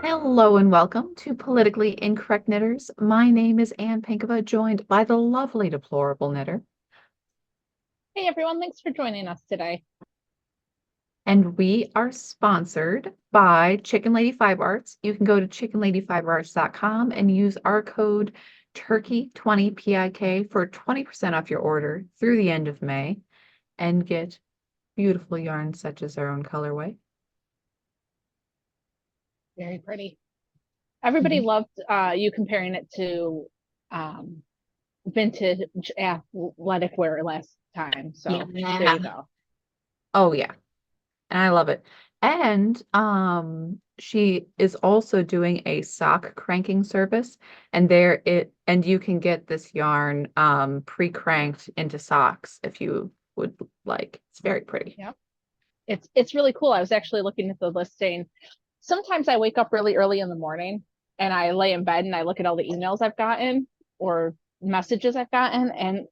Hello and welcome to Politically Incorrect Knitters. My name is Ann Pinkava, joined by the lovely Deplorable Knitter. Hey everyone, thanks for joining us today. And we are sponsored by Chicken Lady Fiber Arts. You can go to chickenladyfiberarts.com and use our code Turkey20PIK for 20% off your order through the end of May and get beautiful yarns such as our own colorway. Very pretty. Everybody Mhm. loved you comparing it to vintage athletic wear last time. So there Yeah. you go. Oh yeah. And I love it. And she is also doing a sock cranking service, and you can get this yarn pre-cranked into socks if you would like. It's very pretty. Yep. It's really cool. I was actually looking at the listing. Sometimes I wake up really early in the morning and I lay in bed and I look at all the emails I've gotten or messages I've gotten, and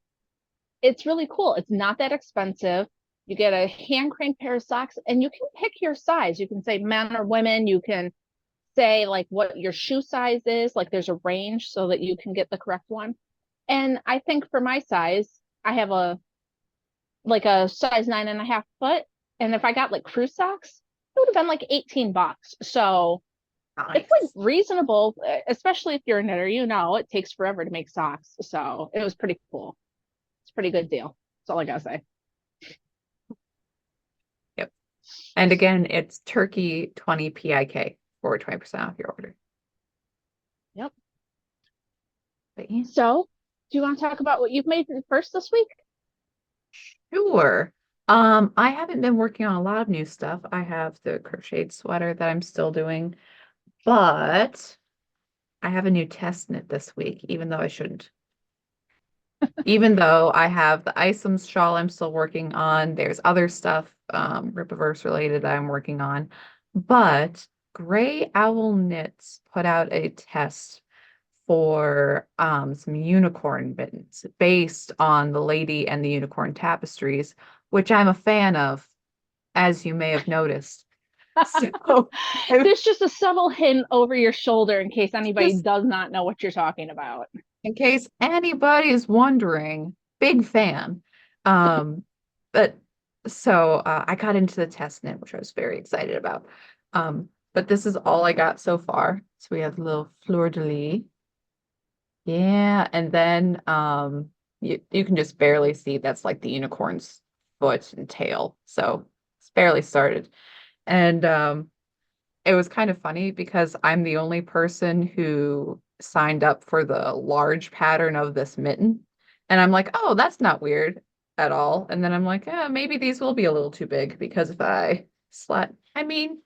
it's really cool. It's not that expensive. You get a hand cranked pair of socks and you can pick your size. You can say men or women. You can say like what your shoe size is. Like there's a range so that you can get the correct one. And I think for my size, I have a size 9.5 foot. And if I got like crew socks, it would have been like $18. So it's like Nice. reasonable, especially if you're a knitter, it takes forever to make socks. So it was pretty cool. It's a pretty good deal. That's all I gotta say. Yep. And again, it's Turkey 20 PIK for 20% off your order. Yep. But yeah, So do you want to talk about what you've made first this week? sure. I haven't been working on a lot of new stuff. I have the crocheted sweater that I'm still doing, but I have a new test knit this week, even though I shouldn't. Even though I have the Isom's shawl I'm still working on, there's other stuff, Ripaverse related that I'm working on. But Gray Owl Knits put out a test for some unicorn mittens based on the Lady and the Unicorn tapestries, which I'm a fan of, as you may have noticed. So There's just a subtle hint over your shoulder in case anybody just does not know what you're talking about. in case anybody is wondering, big fan. Um, but I got into the test knit, which I was very excited about. But this is all I got so far. So we have a little fleur de lis. Yeah, and then you can just barely see that's like the unicorn's foot and tail. So it's barely started. And it was kind of funny because I'm the only person who signed up for the large pattern of this mitten. And I'm like, oh, that's not weird at all. And then I'm like, maybe these will be a little too big because if I I mean,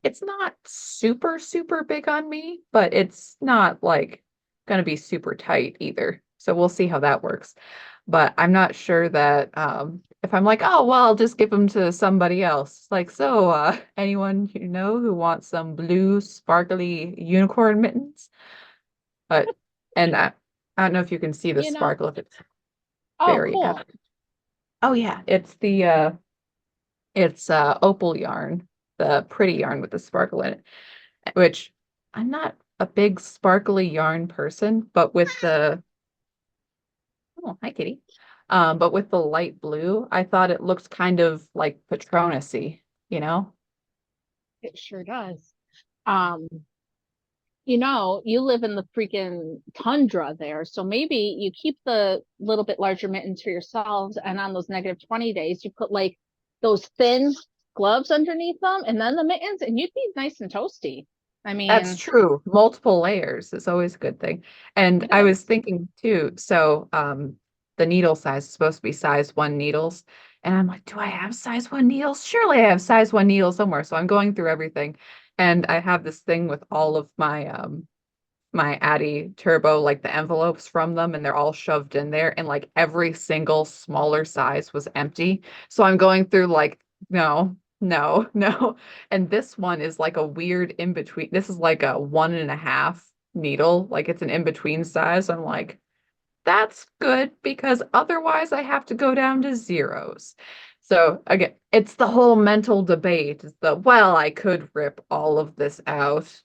it's not super, super big on me, but it's not like going to be super tight either. So we'll see how that works. But I'm not sure that if I'm like, oh, well, I'll just give them to somebody else. Like, so anyone you know who wants some blue sparkly unicorn mittens? But and I don't know if you can see the You know, sparkle if it's oh, very cool. evident. Oh yeah, it's opal yarn, the pretty yarn with the sparkle in it, which I'm not a big sparkly yarn person, but with the oh, hi Kitty. But with the light blue, I thought it looked kind of like Patronus-y, you know? It sure does. Um, you live in the freaking tundra there, so maybe you keep the little bit larger mittens for yourselves, and on those -20 days, you put like those thin gloves underneath them, and then the mittens, and you'd be nice and toasty. I That's mean, true. Multiple layers is always a good thing. And it I was is. thinking too, so the needle size is supposed to be size one needles. And I'm like, do I have size one needles? Surely I have size one needles somewhere. So I'm going through everything. And I have this thing with all of my Addy Turbo, like the envelopes from them, and they're all shoved in there, and like every single smaller size was empty. So I'm going through like, no, no, no. And this one is like a weird in between. This is like a 1.5 needle, like it's an in between size. I'm like, that's good because otherwise I have to go down to zeros. So again, it's the whole mental debate. It's well, I could rip all of this out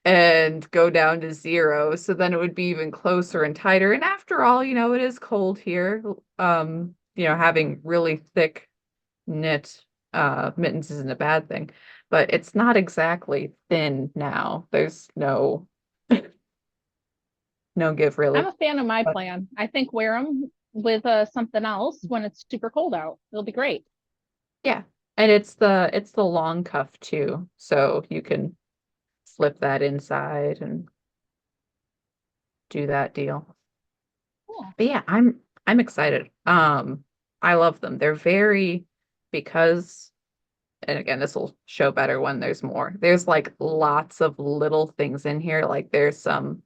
and go down to zero. So then it would be even closer and tighter. And after all, it is cold here. Having really thick knit mittens isn't a bad thing, but it's not exactly thin now. There's no give I'm really. a fan of my But plan. I think wear them with something else when it's super cold out. It'll be great. yeah, and it's the long cuff too, so you can slip that inside and do that deal. Cool. But yeah, I'm excited. I love them. They're very because and again, this will show better when there's more. There's like lots of little things in here. Like there's some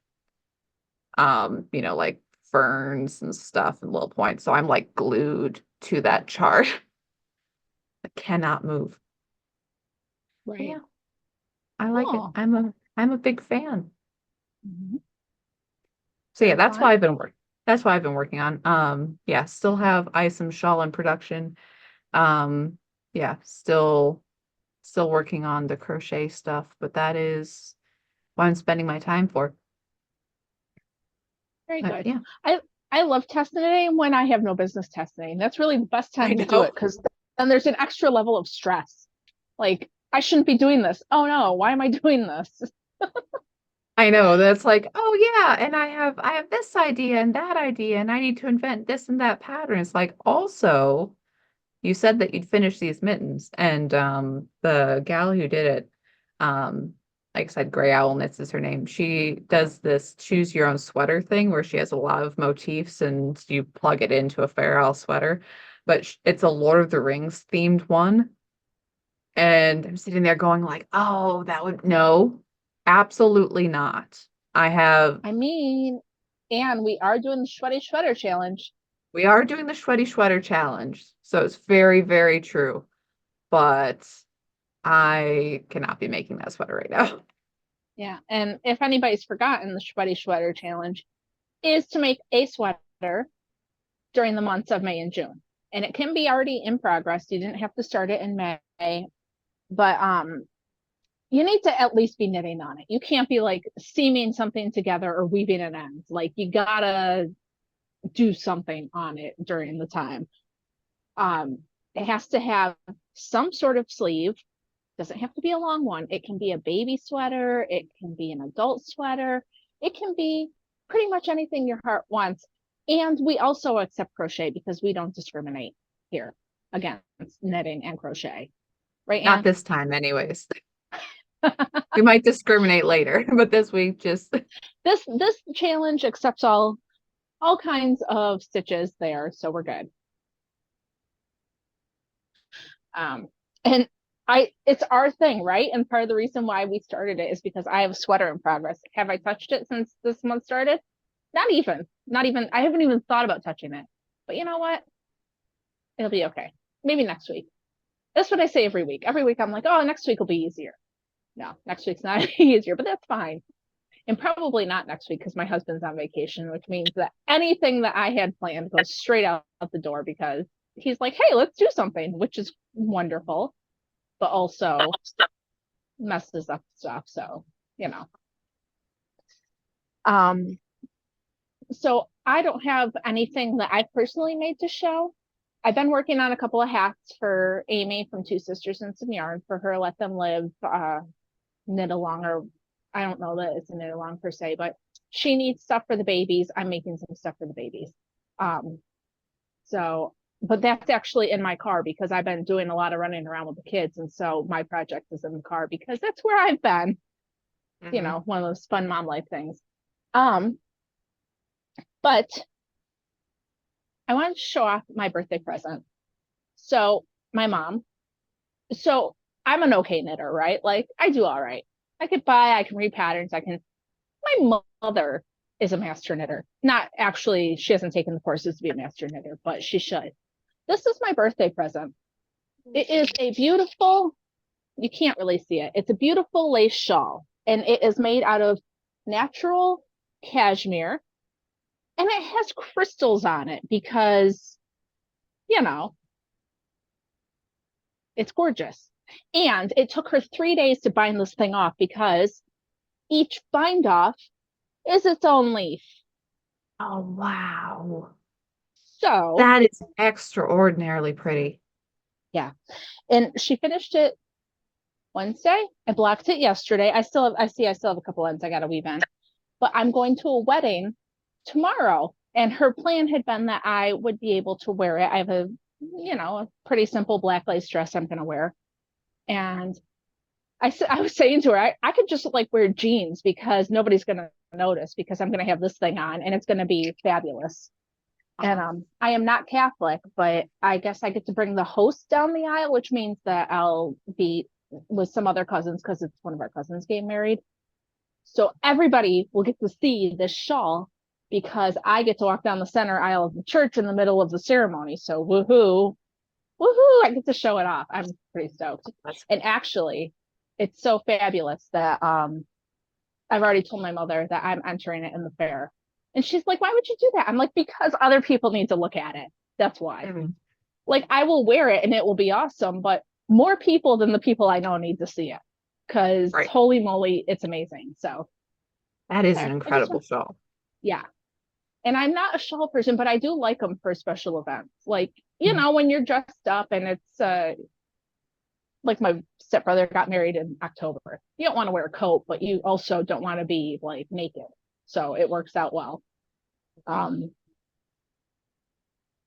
like ferns and stuff and little points. So I'm like glued to that chart. I cannot move. But Right. yeah, I like it. Cool. I'm a big fan. Mhm. So yeah, Very fun. that's why I've been working on. Yeah, still have Isom shawl in production. Um, yeah, still working on the crochet stuff, but that is what I'm spending my time for. Very But good. yeah, I I love test knitting when I have no business test knitting. That's really the best I time to do know. it because then there's an extra level of stress. Like I shouldn't be doing this. Oh no, why am I doing this? I know. That's like, oh yeah, and I have this idea and that idea, and I need to invent this and that pattern. It's like also you said that you'd finish these mittens, and the gal who did it, um, like I said, Gray Owl Knits is her name. She does this choose your own sweater thing where she has a lot of motifs and you plug it into a Fair Isle sweater, but it's a Lord of the Rings themed one. And I'm sitting there going like, oh, that would no, absolutely not. I have I mean, and we are doing the sweaty sweater challenge. we are doing the sweaty sweater challenge, so it's very, very true. But I cannot be making that sweater right now. Yeah, and if anybody's forgotten, the sweaty sweater challenge is to make a sweater during the months of May and June. And it can be already in progress. You didn't have to start it in May, but you need to at least be knitting on it. You can't be like seaming something together or weaving an end. Like you gotta do something on it during the time. It has to have some sort of sleeve. Doesn't have to be a long one. It can be a baby sweater. It can be an adult sweater. It can be pretty much anything your heart wants. And we also accept crochet because we don't discriminate here against knitting and crochet. Right, Not Anne? this time, anyways. We might discriminate later, but this week just This challenge accepts all kinds of stitches there, so we're good. And it's our thing, right? And part of the reason why we started it is because I have a sweater in progress. Have I touched it since this month started? Not even. I haven't even thought about touching it. But you know what? It'll be okay. Maybe next week. That's what I say every week. Every week I'm like, oh, next week will be easier. No, next week's not easier, but that's fine. And probably not next week because my husband's on vacation, which means that anything that I had planned goes straight out the door because he's like, hey, let's do something, which is wonderful, but also messes up stuff. So, you know. Um, so I don't have anything that I've personally made to show. I've been working on a couple of hats for Amy from Two Sisters and Some Yarn for her Let Them Live knit along, or I don't know that it's a knit along per se, but she needs stuff for the babies. I'm making some stuff for the babies. Um, so, but that's actually in my car because I've been doing a lot of running around with the kids. And so my project is in the car because that's where I've been, Mhm. one of those fun mom life things. Um, but I wanted to show off my birthday present. So my mom, so I'm an okay knitter, right? Like I do all right. I can read patterns. My mother is a master knitter. Not actually, she hasn't taken the courses to be a master knitter, but she should. This is my birthday present. It is a beautiful, you can't really see it. It's a beautiful lace shawl, and it is made out of natural cashmere And it has crystals on it because, you know, it's gorgeous. And it took her 3 days to bind this thing off because each bind off is its own leaf. Oh, wow. So, That is extraordinarily pretty. yeah. And she finished it Wednesday. I blocked it yesterday. I still have a couple ends I got to weave in. But I'm going to a wedding tomorrow. And her plan had been that I would be able to wear it. I have a pretty simple black lace dress I'm going to wear. And I was saying to her, I could just like wear jeans because nobody's going to notice because I'm going to have this thing on and it's going to be fabulous. And I am not Catholic, but I guess I get to bring the host down the aisle, which means that I'll be with some other cousins because it's one of our cousins getting married. So everybody will get to see this shawl because I get to walk down the center aisle of the church in the middle of the ceremony. So woohoo, woohoo, I get to show it off. I'm pretty stoked. And actually, it's so fabulous that I've already told my mother that I'm entering it in the fair. And she's like, why would you do that? I'm like, because other people need to look at it. That's why. Mm-hmm. Like, I will wear it and it will be awesome, but more people than the people I know need to see it because Right. holy moly, it's amazing. So, That is okay. an incredible shawl. Yeah. And I'm not a shawl person, but I do like them for special events. Like, Mhm. when you're dressed up and it's like my stepbrother got married in October. You don't want to wear a coat, but you also don't want to be like naked. So it works out well. Um,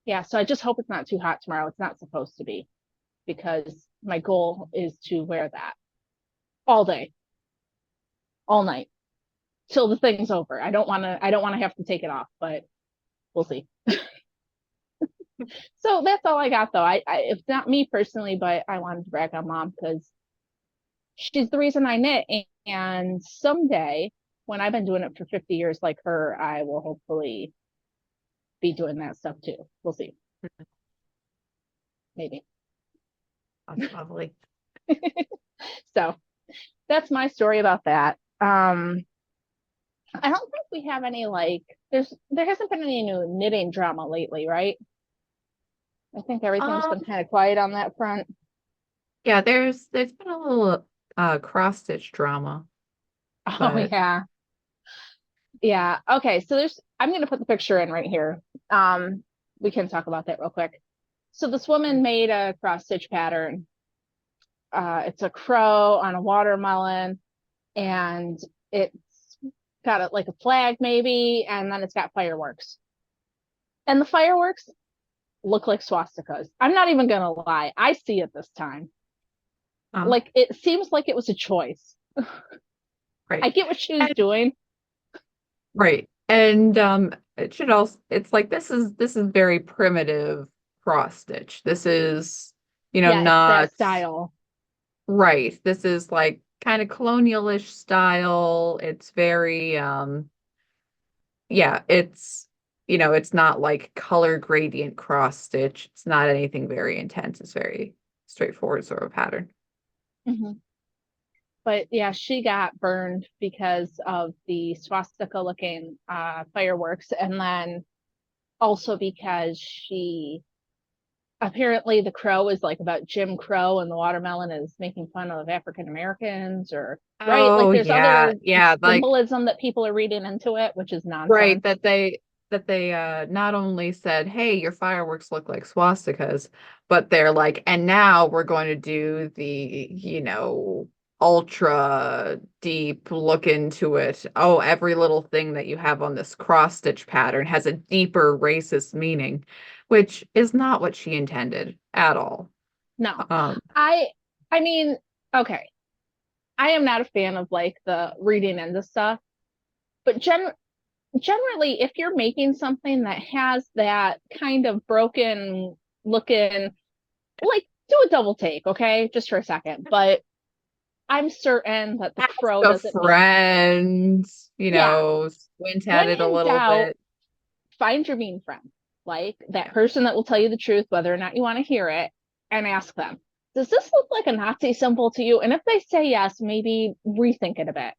yeah, so I just hope it's not too hot tomorrow. It's not supposed to be because my goal is to wear that all day, all night till the thing's over. I don't want to have to take it off, but we'll see. So that's all I got though. It's not me personally, but I wanted to brag on mom because she's the reason I knit. And someday, when I've been doing it for 50 years like her, I will hopefully be doing that stuff too. We'll see. Maybe. That's lovely. So that's my story about that. I don't think we have any like there hasn't been any new knitting drama lately, right? I think everything's Um, been kind of quiet on that front. yeah, there's been a little cross stitch drama, Oh but yeah. Yeah. Okay. So I'm going to put the picture in right here. We can talk about that real quick. So this woman made a cross stitch pattern. It's a crow on a watermelon, and it's got like a flag maybe, and then it's got fireworks. And the fireworks look like swastikas. I'm not even going to lie. I see it this time. uh, Like it seems like it was a choice. right. I get what she was And, doing. right. And it should also it's like this is very primitive cross stitch. This is, Yeah, it's that not style. right. This is like kind of colonialish style. It's very yeah, it's not like color gradient cross stitch. It's not anything very intense. It's very straightforward sort of pattern. Mhm. But yeah, she got burned because of the swastika looking fireworks. And then also because she apparently the crow is like about Jim Crow and the watermelon is making fun of African Americans or right. Like Oh there's yeah, other yeah, like symbolism that people are reading into it, which is right, nonsense. that they not only said, "Hey, your fireworks look like swastikas," but they're like, "And now we're going to do the, ultra deep look into it. Oh, every little thing that you have on this cross stitch pattern has a deeper racist meaning," which is not what she intended at all. No. Um, I I mean, okay. I am not a fan of like the reading into stuff, but generally, if you're making something that has that kind of broken looking, like do a double take, okay? Just for a second. But I'm certain that the ask crow a doesn't mean, friend, yeah, squint at when it a in little doubt, bit. find your mean friend, like that Yeah. person that will tell you the truth, whether or not you want to hear it, and ask them, does this look like a Nazi symbol to you? And if they say yes, maybe rethink it a bit.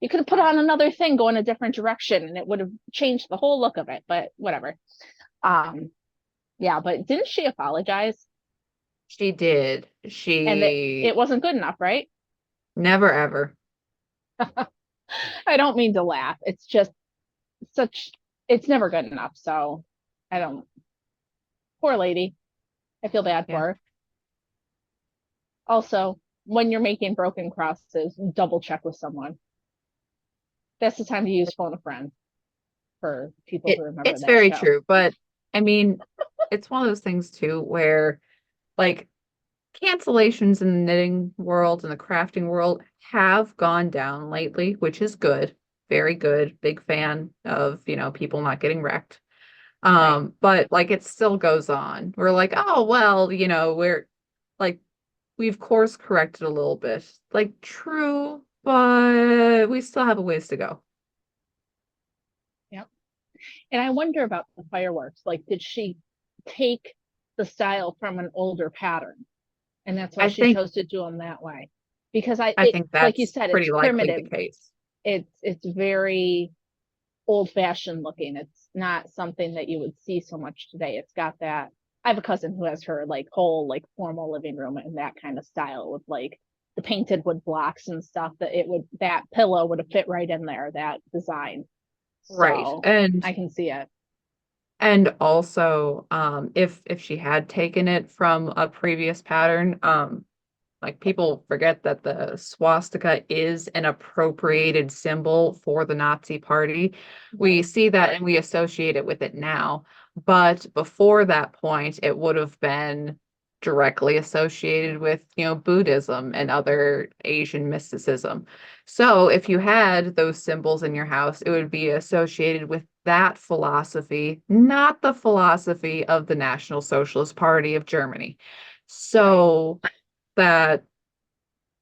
You could have put on another thing, go in a different direction, and it would have changed the whole look of it, but whatever. Um, yeah, but didn't she apologize? She did. And it She wasn't good enough, right? never ever. I don't mean to laugh. It's just such, it's never good enough. So I don't, poor lady. I feel bad for Yeah. her. Also, when you're making broken crosses, double check with someone. That's the time to use phone a friend for people who remember It's that very show. true, but I mean, it's one of those things too where like cancellations in the knitting world and the crafting world have gone down lately, which is good. Very good. Big fan of, people not getting wrecked. Right. But like it still goes on. We're like, oh well, we're like we've course corrected a little bit. Like true, but we still have a ways to go. Yep. And I wonder about the fireworks. Like, did she take the style from an older pattern? And that's why I she think chose to do them that way. Because I think like you that's said, it's pretty likely the primitive. case. It's very old fashioned looking. It's not something that you would see so much today. It's got that. I have a cousin who has her like whole like formal living room in that kind of style with like the painted wood blocks and stuff that pillow would have fit right in there, that design. Right. So And I can see it. and also if she had taken it from a previous pattern, like people forget that the swastika is an appropriated symbol for the Nazi party. We Right. see that and we associate it with it now. But before that point, it would have been directly associated with, Buddhism and other Asian mysticism. So if you had those symbols in your house, it would be associated with that philosophy, not the philosophy of the National Socialist Party of Germany. Right. So that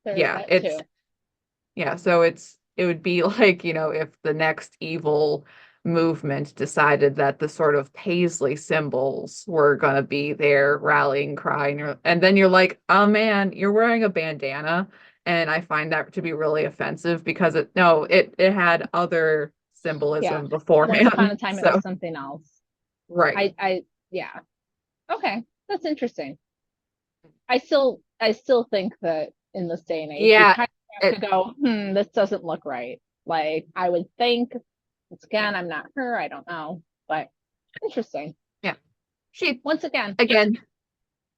There's yeah, that too. so it would be like, if the next evil movement decided that the sort of paisley symbols were going to be their rallying cry, and then you're like, oh man, you're wearing a bandana, and I find that to be really offensive because it had other Yeah. symbolism Once upon beforehand. a time it was So something else. right. I yeah. Okay. That's interesting. I still think that in this day and age you Yeah, kind of have it to go, this doesn't look right. Like I would think, once yeah, again, I'm not her, I don't know. But interesting. yeah. She Once again, again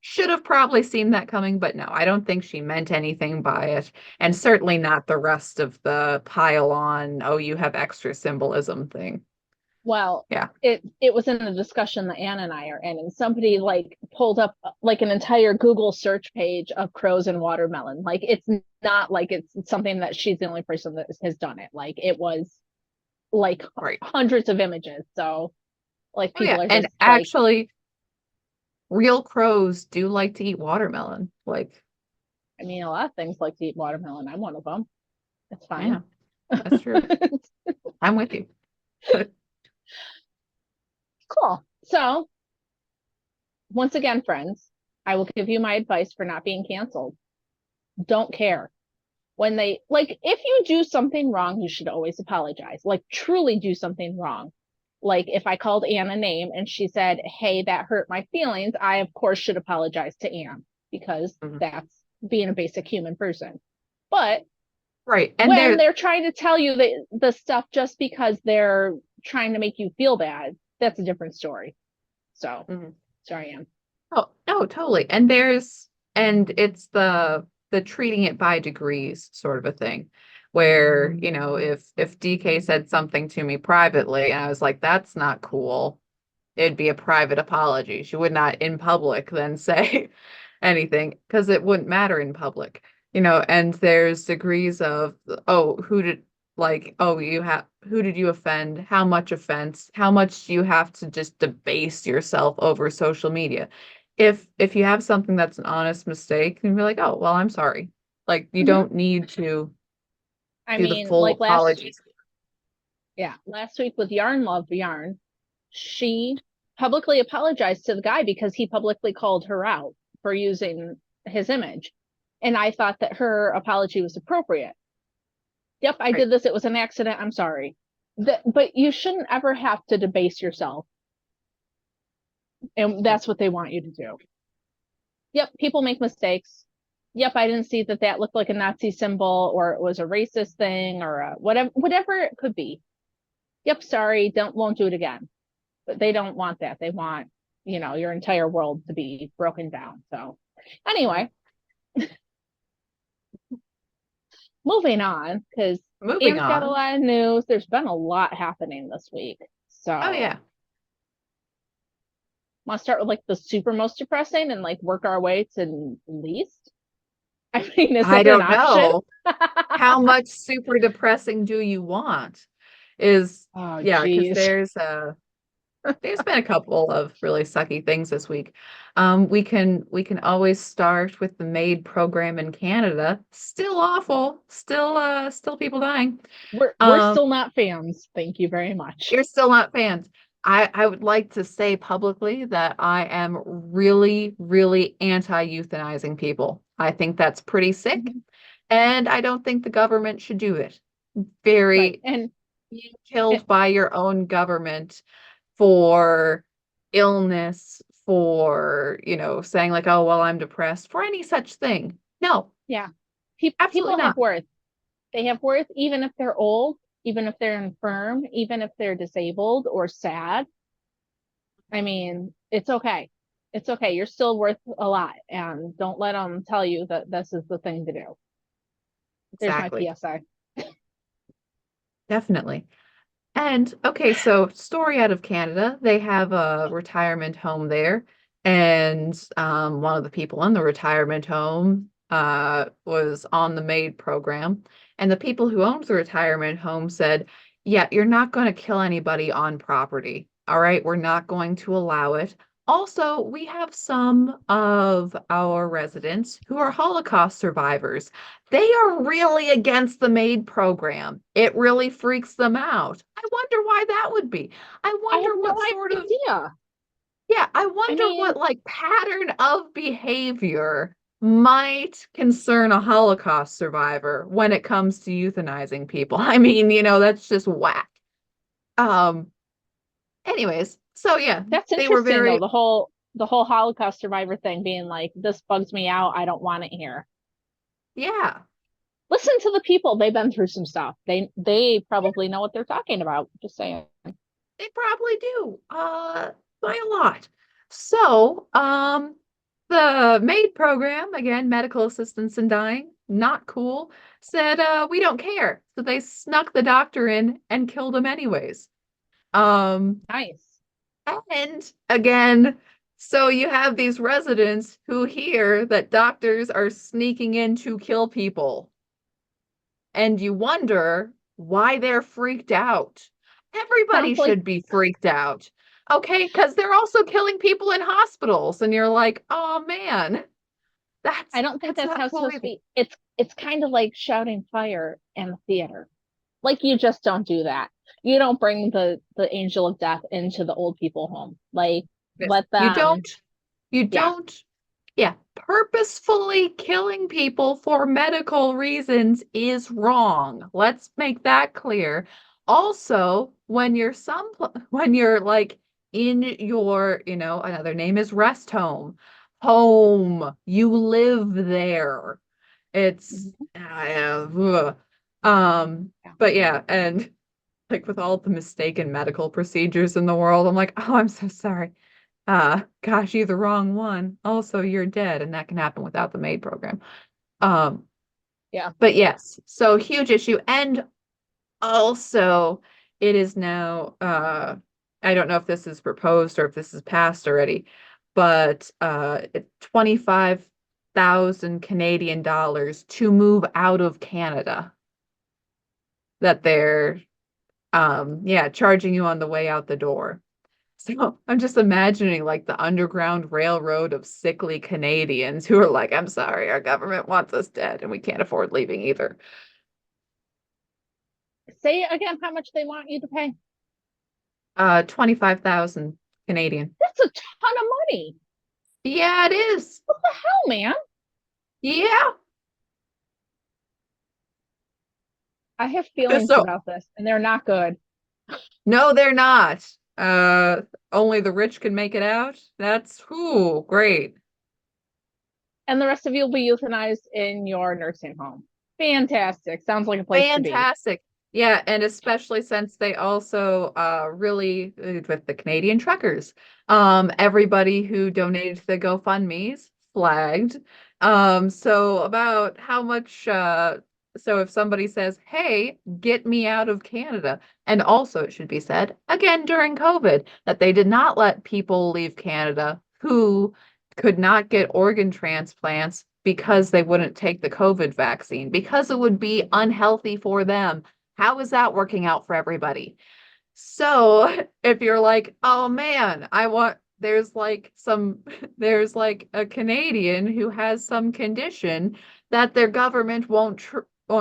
should have probably seen that coming, but no, I don't think she meant anything by it. And certainly not the rest of the pile on, oh, you have extra symbolism thing. well, Yeah. it was in a discussion that Anna and I are in, and somebody like pulled up like an entire Google search page of crows and watermelon. Like it's not like it's something that she's the only person that has done it. Like it was like Right. hundreds of images. So like Oh, yeah. people are And just like, actually, real crows do like to eat watermelon. Like, I mean, a lot of things like to eat watermelon. I'm one of them. It's fine. yeah, that's true. I'm with you. Cool. So once again, friends, I will give you my advice for not being canceled. Don't care. When they like, if you do something wrong, you should always apologize. Like truly do something wrong. Like if I called Anne a name and she said, "Hey, that hurt my feelings," I of course should apologize to Anne because Mhm. that's being a basic human person. But Right. And when there, they're trying to tell you the stuff just because they're trying to make you feel bad, that's a different story. So mhm. sorry, Anne. Oh, totally. And it's the treating it by degrees sort of a thing where, if DK said something to me privately and I was like, that's not cool, it'd be a private apology. She would not in public then say anything because it wouldn't matter in public, and there's degrees of, oh, who did you offend? How much offense? How much do you have to just debase yourself over social media? If you have something that's an honest mistake, then be like, oh, well, I'm sorry. Like you Mm-hmm. don't need to I do the mean, full like apologies. last week with Yarn Love Yarn, she publicly apologized to the guy because he publicly called her out for using his image. And I thought that her apology was appropriate. Yep, I Right. did this. It was an accident. I'm sorry. But you shouldn't ever have to debase yourself. And that's what they want you to do. Yep, people make mistakes. Yep, I didn't see that that looked like a Nazi symbol or it was a racist thing or whatever it could be. Yep, sorry, don't won't do it again. But they don't want that. They want, your entire world to be broken down. So Right. anyway, moving on, because Moving Anne's got a on. lot of news. There's been a lot happening this week. Oh So yeah. want to start with like the super most depressing and like work our way to least? I mean, is I that an don't option? know. How much super depressing do you want? Is Oh, yeah, because geez. there's been a couple of really sucky things this week. We can always start with the MAID program in Canada. Still awful. Still people dying. We're Um, still not fans. Thank you very much. you're still not fans. I would like to say publicly that I am really, really anti-euthanizing people. I think that's pretty sick, Mhm. and I don't think the government should do it. Right. Very And, being and killed by your own government for illness, for, saying like, oh, well, I'm depressed, for any such thing. No, yeah, absolutely people have not. worth. They have worth even if they're old, even if they're infirm, even if they're disabled or sad. I mean, it's okay. It's okay. You're still worth a lot. And don't let them tell you that this is the thing to do. There's my Exactly. PSA. Definitely. And okay, so story out of Canada. They have a retirement home there, and one of the people in the retirement home was on the MAID program, and the people who owned the retirement home said, "Yeah, you're not going to kill anybody on property. All right, we're not going to allow it." Also, we have some of our residents who are Holocaust survivors. They are really against the MAID program. It really freaks them out. I wonder why that would be. I I have wonder no what sort of, idea. yeah, I I wonder what mean, like pattern of behavior might concern a Holocaust survivor when it comes to euthanizing people. I mean, that's just whack. Um, anyways, so yeah, that's they were interesting though. very, The whole Holocaust survivor thing being like, this bugs me out. I don't want it here. yeah, Listen to the people. They've been through some stuff. They probably know what they're talking about. Just saying. they probably do. By a lot. So, the MAID program, again, medical assistance in dying, not cool, said, we don't care. So they snuck the doctor in and killed him anyways. Um, Nice. and again, so you have these residents who hear that doctors are sneaking in to kill people, and you wonder why they're freaked out. Everybody Sounds like should be freaked out. Okay, because they're also killing people in hospitals, and you're like, oh man, I that's don't think that's that's not how it's cool supposed to either. be. It's kind of like shouting fire in the theater. Like you just don't do that. You don't bring the angel of death into the old people home. Like Yes. let them. You Yeah, don't, yeah, purposefully killing people for medical reasons is wrong. Let's make that clear. Also, when you're like in your, another name is rest home, you live there. It's, mhm, ugh. um, yeah. but yeah, and like with all the mistaken medical procedures in the world, I'm like, oh, I'm so sorry. Gosh, you're the wrong one. Also, you're dead, and that can happen without the MAID program. Um, Yeah. but yes, so huge issue. And also, it is now, I don't know if this is proposed or if this is passed already, but 25,000 Canadian dollars to move out of Canada that they're yeah, charging you on the way out the door. So I'm just imagining like the Underground Railroad of sickly Canadians who are like, I'm sorry, our government wants us dead and we can't afford leaving either. Say again how much they want you to pay. 25,000 Canadian. That's a ton of money. Yeah, it is. What the hell, man? Yeah. I have feelings So about this, and they're not good. no, they're not. Only the rich can make it out. That's whoo, great. And the rest of you will be euthanized in your nursing home. Fantastic. Sounds like a place to be. Fantastic. Yeah, and especially since they also really with the Canadian truckers, everybody who donated to the GoFundMe's flagged. So about how much so if somebody says, "Hey, get me out of Canada," and also it should be said again during COVID that they did not let people leave Canada who could not get organ transplants because they wouldn't take the COVID vaccine, because it would be unhealthy for them. How is that working out for everybody? So if you're like, oh man, there's like a Canadian who has some condition that their government won't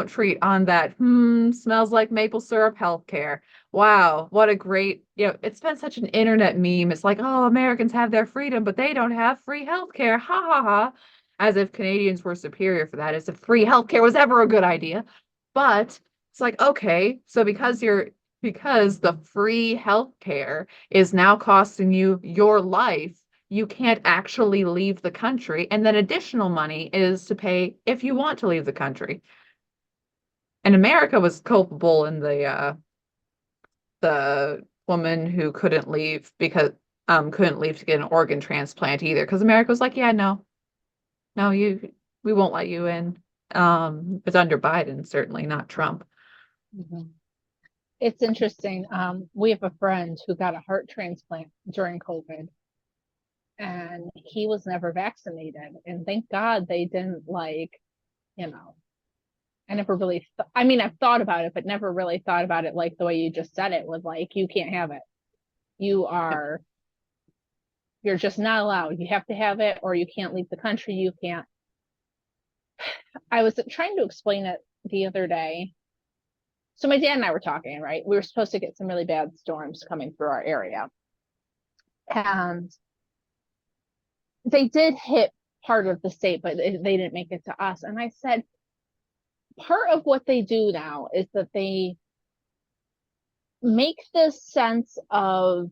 treat on that. Smells like maple syrup healthcare. Wow, what a great, it's been such an internet meme. It's like, oh, Americans have their freedom, but they don't have free healthcare. Ha ha ha. As if Canadians were superior for that, as if free healthcare was ever a good idea. But it's like, okay, so because the free healthcare is now costing you your life, you can't actually leave the country. And then additional money is to pay if you want to leave the country. And America was culpable in the woman who couldn't leave to get an organ transplant either. Because America was like, yeah, no, no, we won't let you in. It's under Biden, certainly not Trump. Mhm. It's interesting. We have a friend who got a heart transplant during COVID, and he was never vaccinated. And thank God they didn't you know, I never really, I mean, I've thought about it, but never really thought about it like the way you just said it was like, you can't have it. You are, you're just not allowed. You have to have it or you can't leave the country. You can't. I was trying to explain it the other day. So my dad and I were talking, right? We were supposed to get some really bad storms coming through our area. And they did hit part of the state, but they didn't make it to us. And I said, part of what they do now is that they make this sense of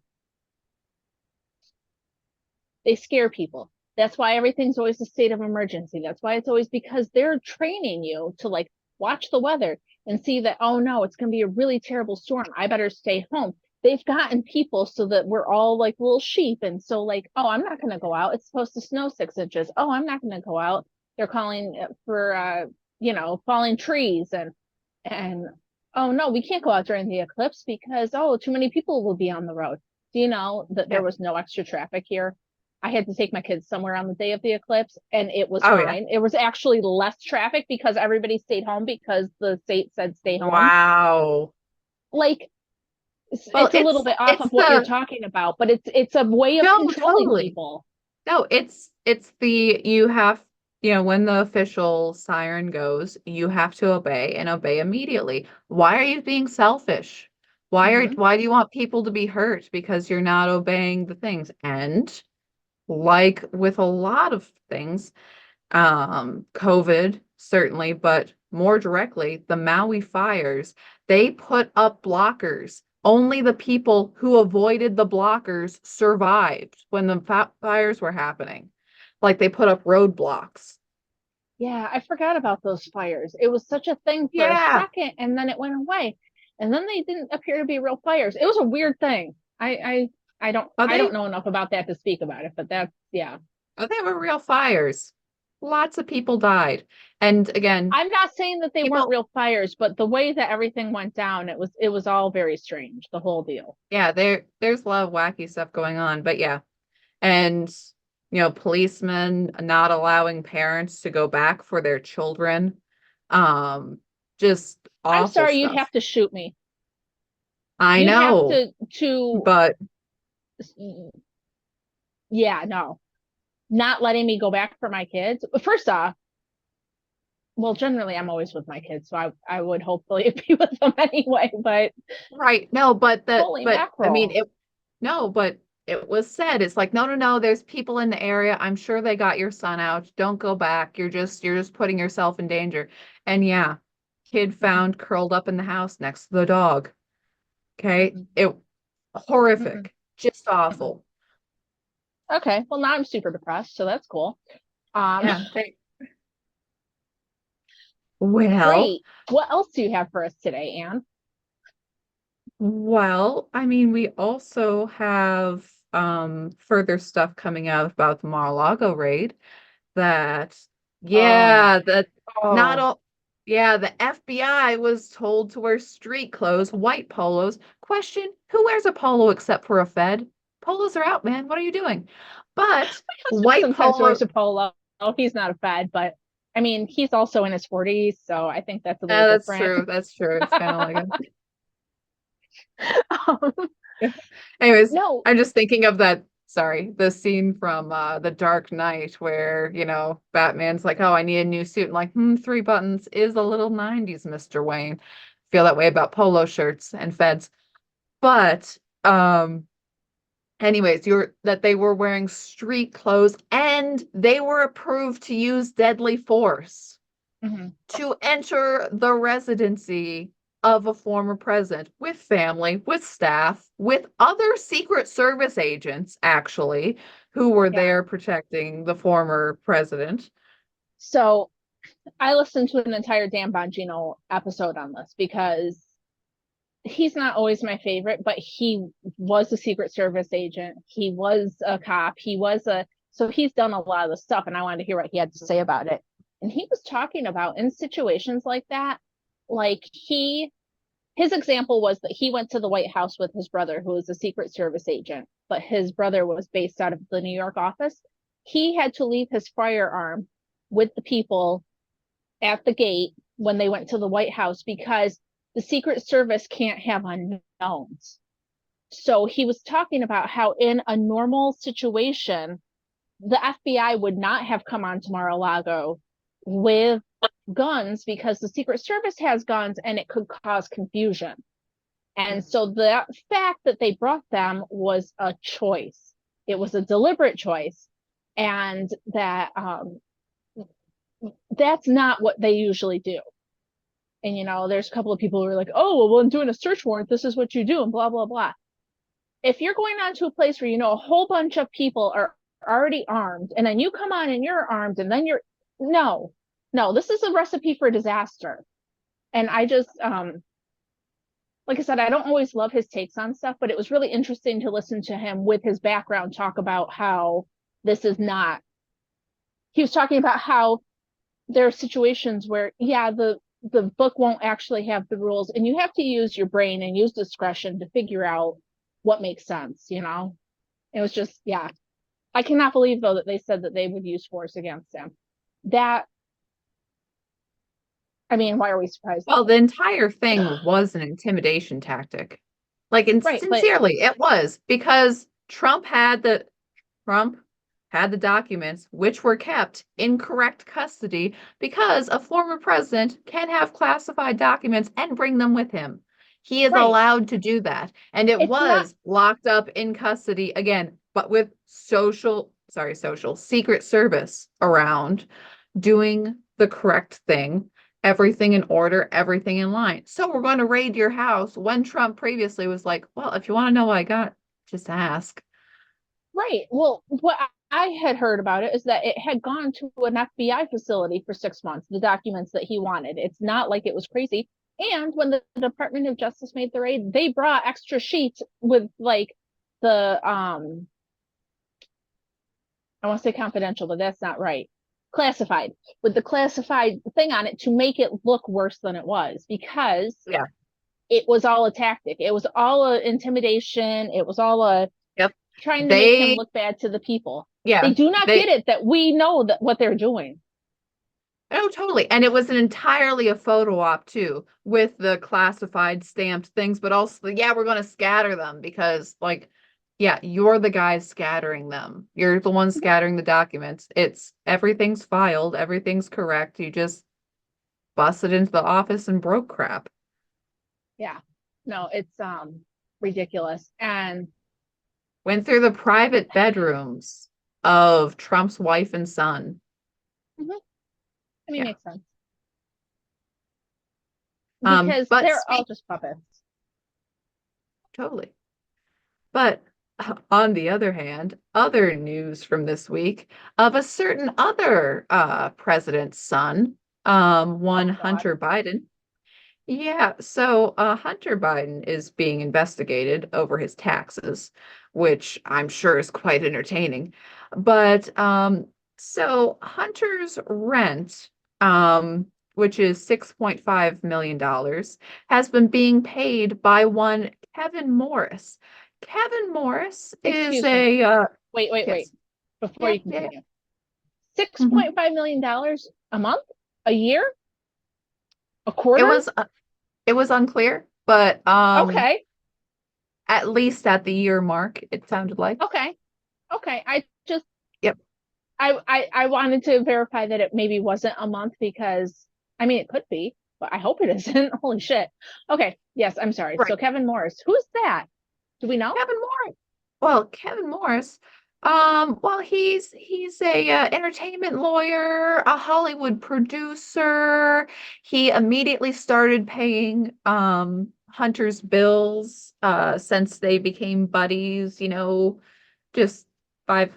they scare people. That's why everything's always a state of emergency. That's why it's always because they're training you to like watch the weather and see that, oh no, it's going to be a really terrible storm. I better stay home. They've gotten people so that we're all like little sheep. And so, like, oh, I'm not going to go out. It's supposed to snow 6 inches. Oh, I'm not going to go out. They're calling for, falling trees and, oh no, we can't go out during the eclipse because, oh, too many people will be on the road. Do you know that Yeah. there was no extra traffic here? I had to take my kids somewhere on the day of the eclipse and it was Oh yeah. fine. It was actually less traffic because everybody stayed home because the state said stay home. Wow. Like Well, it's a little bit off of what you're talking about, but it's a way of no, controlling totally. people. No, it's the you have, when the official siren goes, you have to obey and obey immediately. Why are you being selfish? Mm-hmm. Why do you want people to be hurt because you're not obeying the things? And like with a lot of things, COVID certainly, but more directly, the Maui fires, they put up blockers. Only the people who avoided the blockers survived when the fires were happening. Like they put up roadblocks. Yeah, I forgot about those fires. It was such a thing for a Yeah. second and then it went away. And then they didn't appear to be real fires. It was a weird thing. Oh, I don't they know enough about that to speak about it, but that's yeah. oh, they were real fires. Lots of people died. And again, I'm not saying that they weren't people, real fires, but the way that everything went down, it was all very strange, the whole deal. yeah, there's a lot of wacky stuff going on. But yeah. And policemen not allowing parents to go back for their children. um just I'm awful sorry, you'd stuff. have to shoot me. I You'd have know, to but yeah, no. Not letting me go back for my kids. First off, well, generally I'm always with my kids, so I would hopefully be with them anyway, but right, no, holy but I mean mackerel. it, no, but it was said, it's like, no, no, no, there's people in the area, I'm sure they got your son out, don't go back, you're just putting yourself in danger. And yeah, Kid Mm-mm, found curled up in the house next to the dog. Okay. mm-mm, It mm-mm, horrific. Just mm-mm. awful. Okay, well now I'm super depressed, so that's cool. Um, Yeah. Well, great. What else do you have for us today, Anne? I mean, we also have further stuff coming out about the Mar-a-Lago raid that Oh, yeah, that not oh, all yeah, the FBI was told to wear street clothes, white polos. Question, who wears a polo except for a Fed? Polos are out, man. What are you doing? But my husband white sometimes polo, wears a polo. He's not a fed, but I mean, he's also in his 40s, so I think that's a little that's different. true. That's true. It's kind of like a Um, anyways, no, I'm just thinking of that, sorry, the scene from The Dark Knight where, Batman's like, oh, I need a new suit. And like, three buttons is a little 90s, Mr. Wayne. Feel that way about polo shirts and feds. But anyways, you're that they were wearing street clothes and they were approved to use deadly force mhm, to enter the residency of a former president with family, with staff, with other Secret Service agents, actually, who were yeah. there protecting the former president. So I listened to an entire Dan Bongino episode on this because he's not always my favorite, but he was a Secret Service agent. He was a cop. So he's done a lot of the stuff, and I wanted to hear what he had to say about it. And he was talking about in situations like that, like his example was that he went to the White House with his brother, who was a Secret Service agent, but his brother was based out of the New York office. He had to leave his firearm with the people at the gate when they went to the White House because the Secret Service can't have unknowns. So he was talking about how in a normal situation, the FBI would not have come on to Mar-a-Lago with guns because the Secret Service has guns and it could cause confusion. And so the fact that they brought them was a choice. It was a deliberate choice. And that's not what they usually do. And there's a couple of people who are like, oh, well, I'm doing a search warrant, this is what you do, and blah blah blah. If you're going on to a place where a whole bunch of people are already armed, and then you come on and you're armed, and then you're no, no, this is a recipe for disaster. And I just like I said, I don't always love his takes on stuff, but it was really interesting to listen to him with his background talk about how this is not. He was talking about how there are situations where, yeah, the book won't actually have the rules, and you have to use your brain and use discretion to figure out what makes sense. It was just, yeah. I cannot believe though that they said that they would use force against him. That I mean, why are we surprised? Well, the entire thing was an intimidation tactic. Like, and Right, but sincerely, it was because Trump had the documents, which were kept in correct custody because a former president can have classified documents and bring them with him. He is right. allowed to do that. And it It's not was locked up in custody again, but with social, Secret Service around doing the correct thing, everything in order, everything in line. So we're going to raid your house when Trump previously was like, well, if you want to know what I got, just ask. right. Well, what I had heard about it is that it had gone to an FBI facility for 6 months, the documents that he wanted. It's not like it was crazy. And when the Department of Justice made the raid, they brought extra sheets with like the I want to say confidential, but that's not right. Classified, with the classified thing on it to make it look worse than it was because Yeah. it was all a tactic. It was all a intimidation. It was all a Yep. trying to make him They, look bad to the people. yeah, They do not they, get it that we know that what they're doing. oh, totally. And it was an entirely a photo op too, with the classified stamped things, but also, yeah, we're going to scatter them because, like, yeah, you're the guy scattering them. You're the one scattering the documents. It's everything's filed, everything's correct. You just busted into the office and broke crap. Yeah. No, it's ridiculous. And Went through the private bedrooms of Trump's wife and son. mhm, I mean Yeah. makes sense. Because But they're all speak just puppets. totally. But on the other hand, other news from this week of a certain other president's son, one Oh God. Hunter Biden. Yeah, so Hunter Biden is being investigated over his taxes, which I'm sure is quite entertaining. But so Hunter's rent, which is $6.5 million, has been being paid by one Kevin Morris. Kevin Morris is Excuse me. Wait. yes, Before yeah, you yeah. continue. Six Mhm. point five million dollars a month? A year? A It quarter? was it was unclear, but Okay. at least at the year mark, it sounded like. Okay. Okay. Yep. I wanted to verify that it maybe wasn't a month because I mean it could be, but I hope it isn't. Holy shit. Okay. Yes, I'm sorry. Right. So Kevin Morris, who's that? Do we know? Kevin Morris. Well, Kevin Morris, well, he's a entertainment lawyer, a Hollywood producer. He immediately started paying Hunter's bills since they became buddies, just five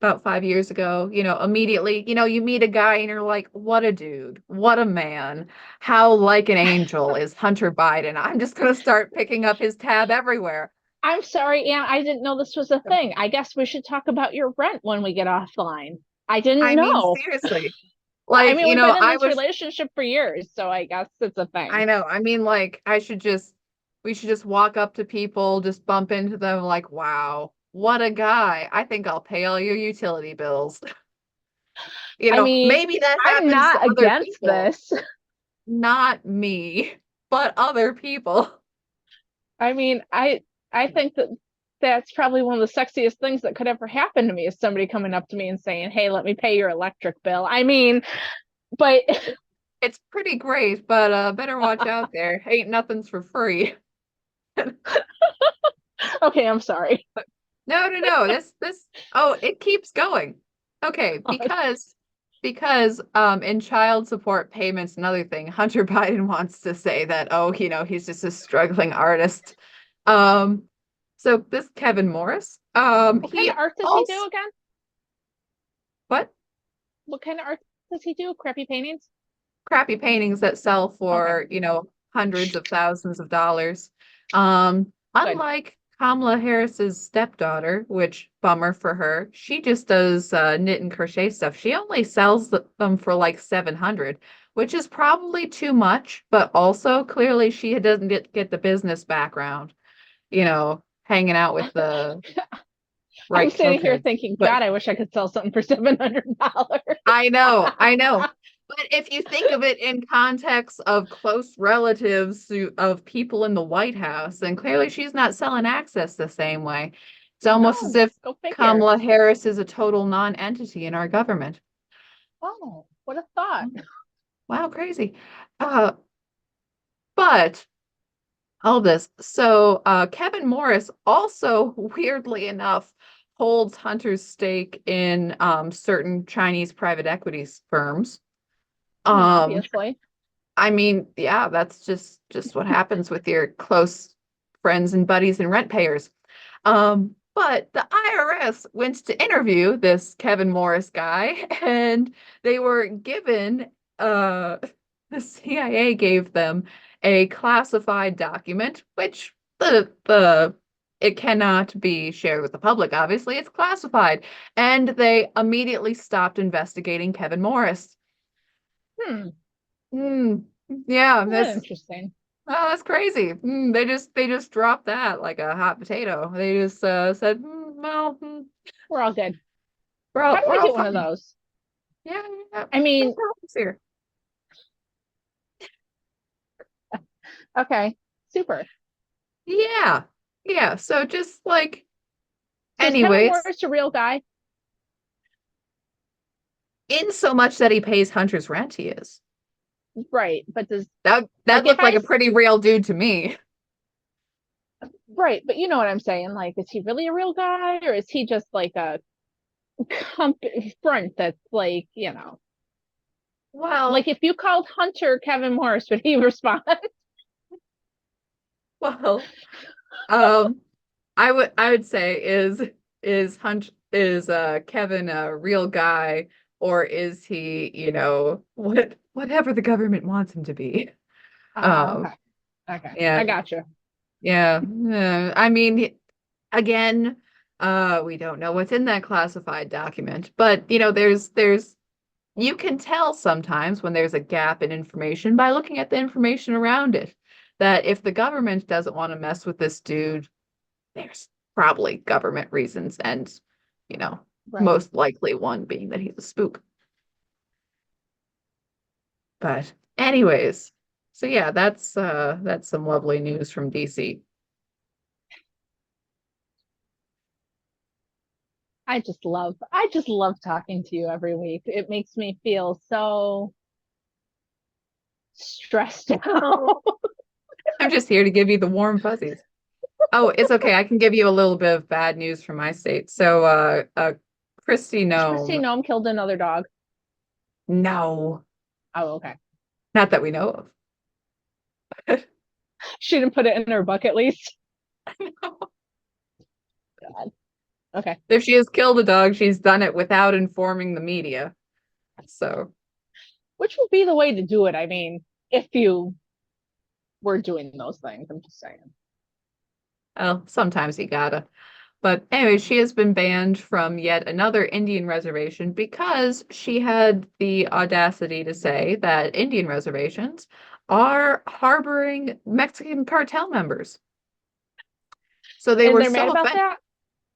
about 5 years ago, immediately, you meet a guy and you're like, what a dude, what a man, how like an angel is Hunter Biden. I'm just gonna start picking up his tab everywhere. I'm sorry, Anne. I didn't know this was a thing. I guess we should talk about your rent when we get offline. I didn't I mean, know. seriously. I Like, mean, we've been in I this was, relationship for years, so I guess it's a thing. I know. I mean, like, we should just walk up to people, just bump into them, like, wow, what a guy. I think I'll pay all your utility bills. I mean, Maybe that I'm happens to not other against people, this. not me, but other people. I mean, I think that that's probably one of the sexiest things that could ever happen to me is somebody coming up to me and saying, "Hey, let me pay your electric bill." I mean, but It's pretty great, but better watch out there. Ain't nothing's for free. okay, I'm sorry. No, no, no. This oh, it keeps going. Okay, because in child support payments, another thing, Hunter Biden wants to say that, oh, he's just a struggling artist. Um, so this Kevin Morris, What kind he of art does he also do again? what? What kind of art does he do? Crappy paintings? Crappy paintings that sell Okay, for, hundreds of thousands of dollars. good. Unlike Kamala Harris's stepdaughter, which bummer for her, she just does knit and crochet stuff. She only sells them for like 700, which is probably too much, but also clearly she doesn't get the business background, hanging out with the I'm right sitting here cokeheads. thinking, But God, I wish I could sell something for $700. I know, I know. But if you think of it in context of close relatives of people in the White House, then clearly she's not selling access the same way. It's almost as No, if go figure. Kamala Harris is a total non-entity in our government. Oh, what a thought. Wow, crazy. Uh, but all this. So Kevin Morris also, weirdly enough, holds Hunter's stake in certain Chinese private equities firms. I mean, Um, obviously. I mean, yeah, that's just what happens with your close friends and buddies and rent payers. But the IRS went to interview this Kevin Morris guy, and they were given the CIA gave them a classified document, which the it cannot be shared with the public. Obviously, it's classified, and they immediately stopped investigating Kevin Morris. Hmm, Hmm. Yeah, well, this interesting. oh, that's crazy. They just dropped that like a hot potato. They just said, well, We're all good. we're How all do we're I all get one of fine. those? Yeah, yeah, I no mean, problems here. okay, super. Yeah, yeah. So just like, So is Kevin anyways, Morris a real guy? in so much that he pays Hunter's rent, he is. Right, but does That like if looked like I a pretty real dude to me. right, but you know what I'm saying? Like, is he really a real guy, or is he just like a front that's like, Well, Like if you called Hunter Kevin Morris, would he respond? well, um, I would say is Kevin a real guy, or is he, whatever the government wants him to be? Um, Okay. Okay. yeah, I got you. yeah. I mean, again, we don't know what's in that classified document, but there's you can tell sometimes when there's a gap in information by looking at the information around it. That if the government doesn't want to mess with this dude, there's probably government reasons, and you know, Right. most likely one being that he's a spook. But anyways, so yeah, that's some lovely news from DC. I just love talking to you every week. It makes me feel so stressed out. I'm just here to give you the warm fuzzies. Oh, it's okay. I can give you a little bit of bad news from my state. So, Christy Christy Gnome, Gnome killed another dog. no, Oh, okay. not that we know of. She didn't put it in her bucket list. God. Okay. If she has killed a dog, she's done it without informing the media. So, Which would be the way to do it? I mean, if you were doing those things, I'm just saying. well, sometimes you gotta. But anyway, she has been banned from yet another Indian reservation because she had the audacity to say that Indian reservations are harboring Mexican cartel members. So they And were they're mad so about offended. that?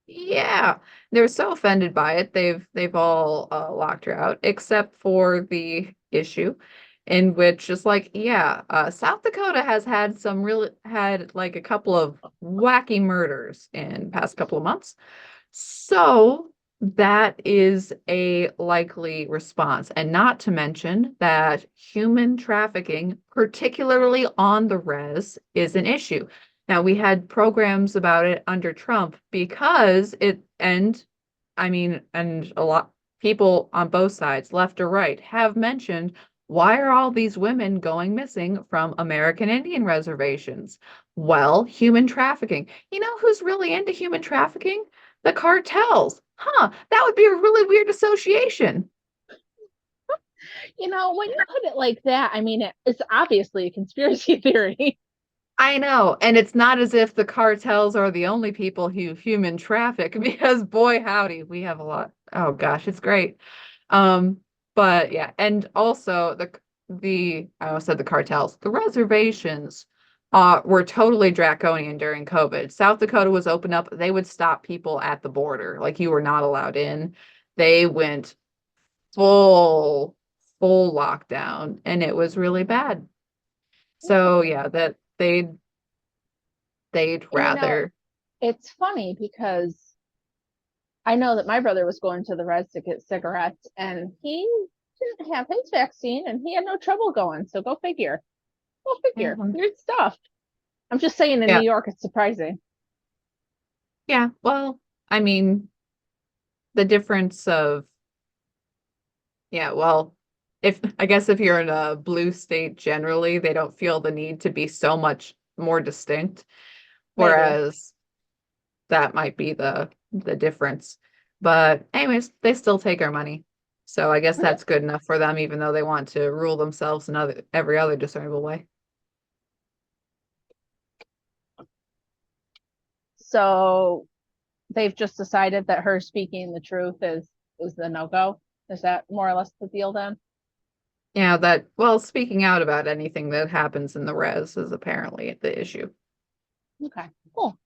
Yeah, they were so offended by it. They've all locked her out, except for the issue in which, just like, yeah, South Dakota has had like a couple of wacky murders in past couple of months. So that is a likely response. And not to mention that human trafficking, particularly on the res, is an issue. Now, we had programs about it under Trump because and a lot people on both sides, left or right, have mentioned why are all these women going missing from American Indian reservations? Well, human trafficking. You know who's really into human trafficking? The cartels. Huh, that would be a really weird association. When you put it like that, I mean, it's obviously a conspiracy theory. I know, and it's not as if the cartels are the only people who human traffic, because boy howdy, we have a lot. Oh gosh, it's great. Um, but yeah, and also the I almost said the cartels, the reservations were totally draconian during COVID. South Dakota was open up, they would stop people at the border, like you were not allowed in. They went full full lockdown, and it was really bad. So yeah, that they'd And rather. it's funny because I know that my brother was going to the res to get cigarettes and he didn't have his vaccine and he had no trouble going. So go figure. Go figure. Mhm. Weird stuff. I'm just saying in New Yeah, York, it's surprising. yeah. Well, I mean, the difference of yeah, well, if I guess if you're in a blue state generally, they don't feel the need to be so much more distinct, Maybe. whereas that might be the difference. But anyways, they still take our money. So I guess Mhm. that's good enough for them, even though they want to rule themselves in every other discernible way. So they've just decided that her speaking the truth is the no go. Is that more or less the deal then? Yeah, well, speaking out about anything that happens in the res is apparently the issue. Okay, cool.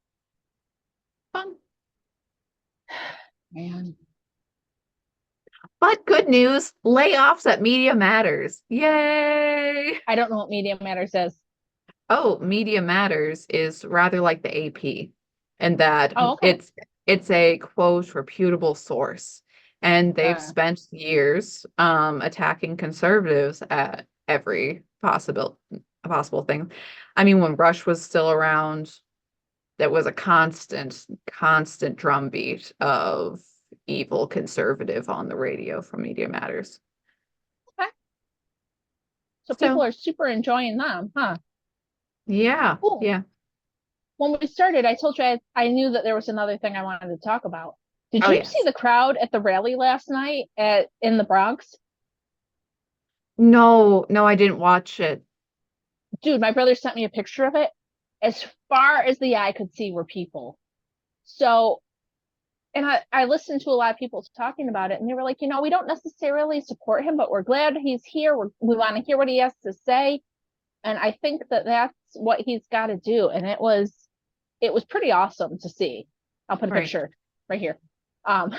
Fun. Man, But good news, layoffs at Media Matters. Yay! I don't know what Media Matters is. Oh, Media Matters is rather like the AP, and that Oh, okay. it's a quote reputable source. And they've Uh, spent years attacking conservatives at every possible thing. I mean, when Rush was still around, that was a constant drumbeat of evil conservative on the radio from Media Matters. okay. So people So, are super enjoying them, huh? yeah, Cool. yeah. When we started, I told you I knew that there was another thing I wanted to talk about. Did Oh, you see yes. the crowd at the rally last night in the Bronx? No, no, I didn't watch it. Dude, my brother sent me a picture of it. As far as the eye could see were people. So, and I listened to a lot of people talking about it, and they were like, we don't necessarily support him, but we're glad he's here. We want to hear what he has to say. And I think that that's what he's got to do. And it was pretty awesome to see. I'll put a Right. picture right here. Um,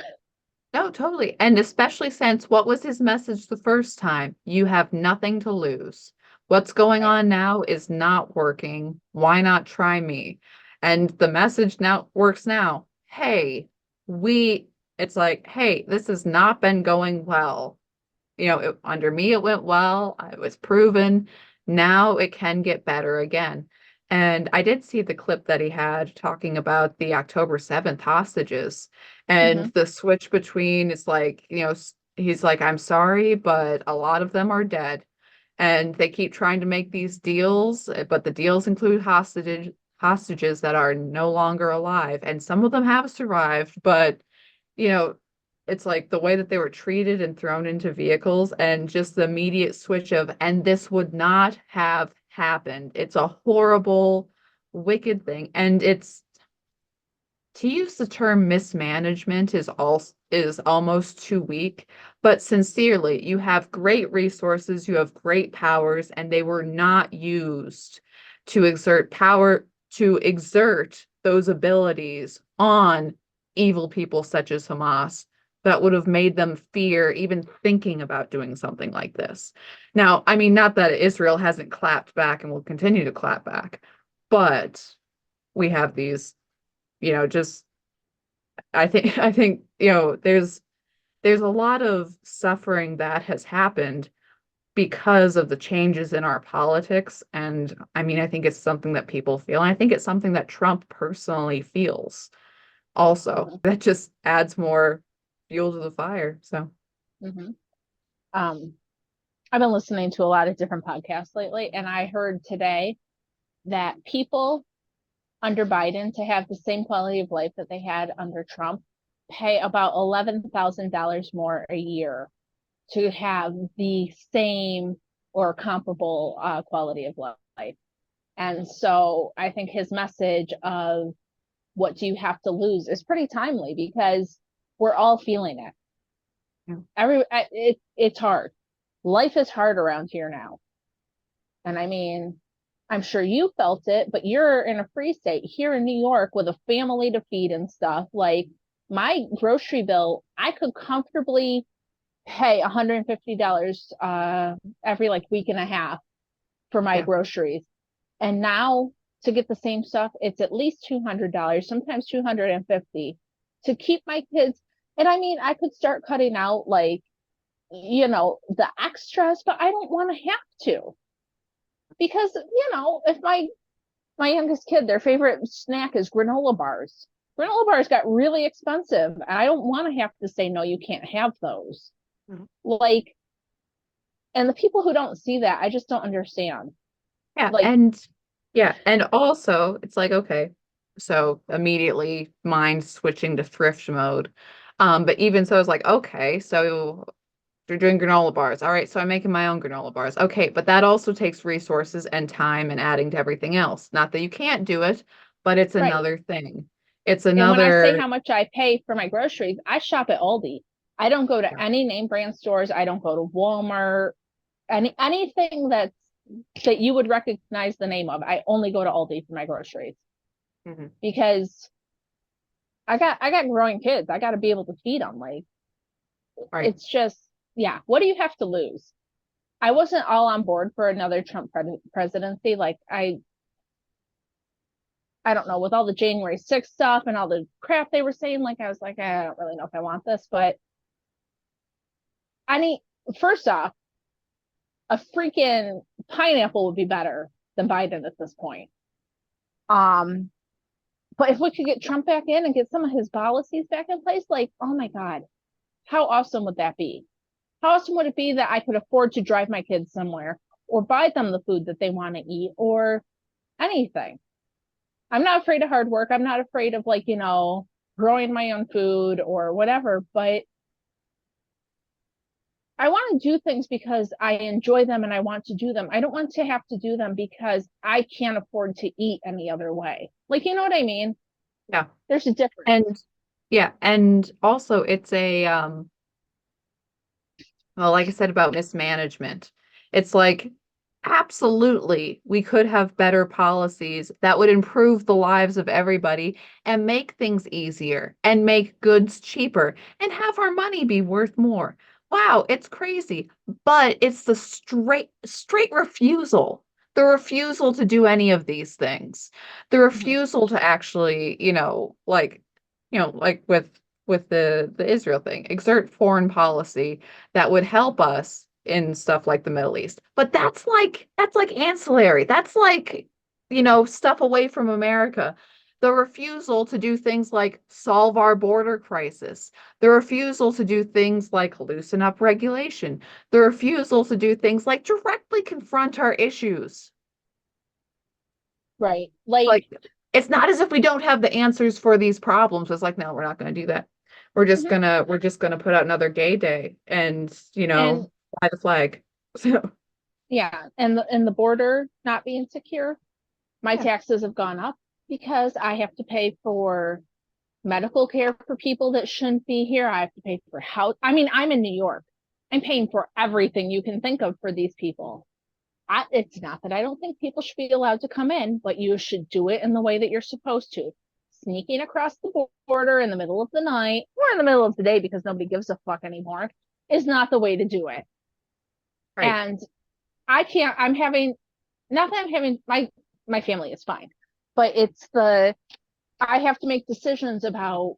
No, totally. And especially since what was his message the first time? You have nothing to lose. What's going right. on now is not working. Why not try me? And the message now works now. Hey, we, it's like, hey, this has not been going well. Under me, it went well. It was proven. Now it can get better again. And I did see the clip that he had talking about the October 7th hostages and Mm-hmm. the switch between it's like, he's like, I'm sorry, but a lot of them are dead. And they keep trying to make these deals, but the deals include hostages that are no longer alive. And some of them have survived, but you know, it's like the way that they were treated and thrown into vehicles and just the immediate switch of, and this would not have happened. It's a horrible, wicked thing. And it's to use the term mismanagement is almost too weak, but sincerely, you have great resources, you have great powers, and they were not used to exert power, to exert those abilities on evil people such as Hamas that would have made them fear even thinking about doing something like this. Now, I mean, not that Israel hasn't clapped back and will continue to clap back, but we have these, just I think there's a lot of suffering that has happened because of the changes in our politics. And I mean, I think it's something that people feel. And I think it's something that Trump personally feels also. Mm-hmm. That just adds more fuel to the fire. So, Mm-hmm. Um, I've been listening to a lot of different podcasts lately, and I heard today that people under Biden to have the same quality of life that they had under Trump pay about $11,000 more a year to have the same or comparable quality of life. And so I think his message of what do you have to lose is pretty timely because we're all feeling it. yeah. It's hard. Life is hard around here now. And I mean, I'm sure you felt it, but you're in a free state here in New York with a family to feed and stuff. Like my grocery bill, I could comfortably pay $150 every like week and a half for my Yeah. groceries. And now to get the same stuff, it's at least $200, sometimes 250 to keep my kids. And I mean, I could start cutting out like, the extras, but I don't want to have to because, if my youngest kid, their favorite snack is granola bars. Granola bars got really expensive, and I don't want to have to say, no, you can't have those. Mhm. Like, and the people who don't see that, I just don't understand. Yeah. Like, And also it's like, okay, so immediately mind switching to thrift mode. But even so, it's like, okay, so you're doing granola bars. All right, so I'm making my own granola bars. Okay, but that also takes resources and time and adding to everything else. Not that you can't do it, but it's right. another thing. It's And when I say another, how much I pay for my groceries, I shop at Aldi. I don't go to yeah. any name brand stores. I don't go to Walmart. Anything that you would recognize the name of. I only go to Aldi for my groceries Mhm. because I got growing kids. I got to be able to feed them. Like Right. it's just yeah. What do you have to lose? I wasn't all on board for another Trump presidency. Like I don't know with all the January 6th stuff and all the crap they were saying. Like I was like I don't really know if I want this, but I need first off a freaking pineapple would be better than Biden at this point. Um, but if we could get Trump back in and get some of his policies back in place, like, oh my God, how awesome would that be? How awesome would it be that I could afford to drive my kids somewhere or buy them the food that they want to eat or anything. I'm not afraid of hard work. I'm not afraid of like, growing my own food or whatever, but I want to do things because I enjoy them and I want to do them. I don't want to have to do them because I can't afford to eat any other way. Like, you know what I mean? Yeah. There's a difference. And yeah, and also it's a well, like I said about mismanagement, it's like absolutely we could have better policies that would improve the lives of everybody and make things easier and make goods cheaper and have our money be worth more. Wow, it's crazy, but it's the straight refusal. The refusal to do any of these things. The Mhm. refusal to actually, like with the Israel thing, exert foreign policy that would help us in stuff like the Middle East. But that's like ancillary. That's like, stuff away from America. The refusal to do things like solve our border crisis, the refusal to do things like loosen up regulation, the refusal to do things like directly confront our issues. Right. Like, Like, it's not as if we don't have the answers for these problems. It's like, no, we're not going to do that. mhm. We're just gonna put out another gay day and, And fly the flag. So, yeah, and the border not being secure, my yeah. taxes have gone up because I have to pay for medical care for people that shouldn't be here. I have to pay for house. I mean, I'm in New York. I'm paying for everything you can think of for these people. It's not that I don't think people should be allowed to come in, but you should do it in the way that you're supposed to. Sneaking across the border in the middle of the night or in the middle of the day because nobody gives a fuck anymore is not the way to do it. Right. And I can't, I'm having, not that I'm having, my family is fine, but it's I have to make decisions about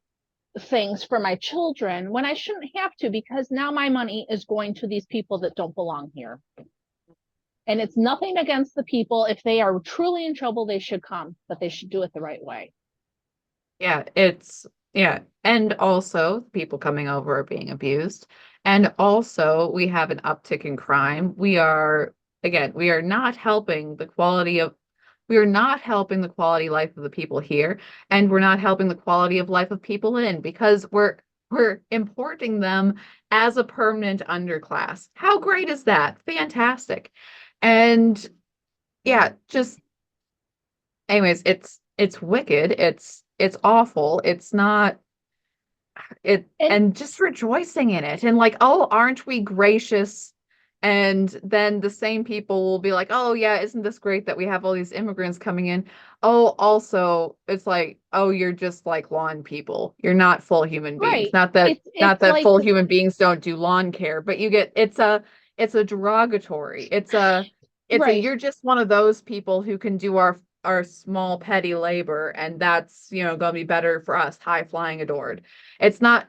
things for my children when I shouldn't have to because now my money is going to these people that don't belong here. And it's nothing against the people. If they are truly in trouble, they should come, but they should do it the right way. Yeah, yeah. And also people coming over are being abused. And also we have an uptick in crime. We are not helping the quality of we are not helping the quality of life of the people here, and we're not helping the quality of life of people in because we're importing them as a permanent underclass. How great is that? Fantastic. And yeah, just anyways, it's wicked. It's awful. It's not it And and just rejoicing in it and like, oh, aren't we gracious? And then the same people will be like, oh yeah, isn't this great that we have all these immigrants coming in? Oh, also, it's like, oh, you're just like lawn people. You're not full human beings. right, Not it's that like full human beings don't do lawn care, but it's a derogatory. It's a right, you're just one of those people who can do our small petty labor, and that's, gonna be better for us, high flying adored. It's not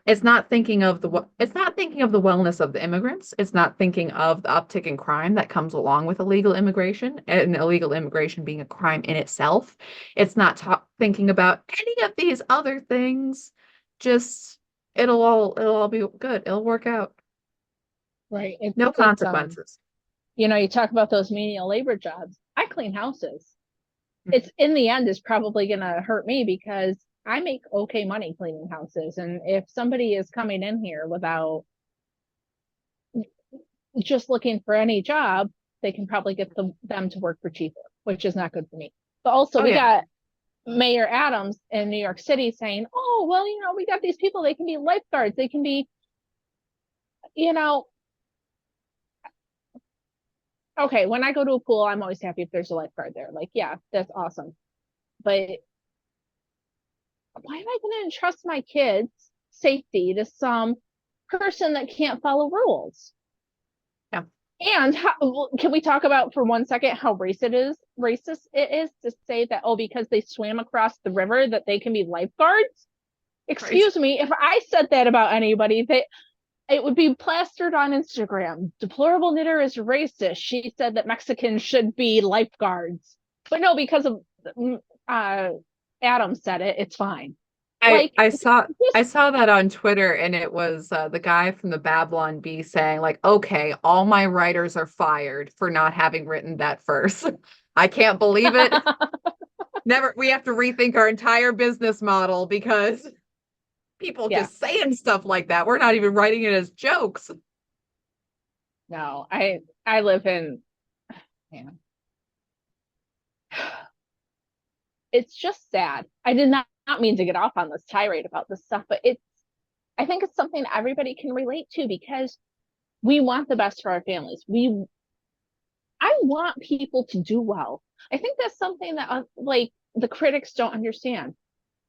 thinking of the wellness of the immigrants. It's not thinking of the uptick in crime that comes along with illegal immigration, and illegal immigration being a crime in itself. It's not thinking about any of these other things. Just it'll all be good. It'll work out. right. No It's consequences. you talk about those menial labor jobs. I clean houses. It's in the end is probably gonna hurt me because I make okay money cleaning houses. And if somebody is coming in here without just looking for any job, they can probably get them to work for cheaper, which is not good for me. But also, Oh we yeah. got Mayor Adams in New York City saying, "Oh, well, we got these people. They can be lifeguards. They can be, you know." Okay, when I go to a pool, I'm always happy if there's a lifeguard there. Like, yeah, that's awesome. But why am I going to entrust my kids' safety to some person that can't follow rules? Yeah. And can we talk about for 1 second how racist it is to say that, oh, because they swam across the river that they can be lifeguards? Right. Excuse me, if I said that about anybody, it would be plastered on Instagram. Deplorable Knitter is racist. She said that Mexicans should be lifeguards. But no, because of uh Adam said it, it's fine. I Like, I saw just I saw that on Twitter, and it was the guy from the Babylon Bee saying like, "Okay, all my writers are fired for not having written that first. I can't believe it. Never. We have to rethink our entire business model because people yeah, just saying stuff like that. We're not even writing it as jokes." no, I live in, man, it's just sad. I did not mean to get off on this tirade about this stuff, but I think it's something everybody can relate to because we want the best for our families. I want people to do well. I think that's something that like the critics don't understand.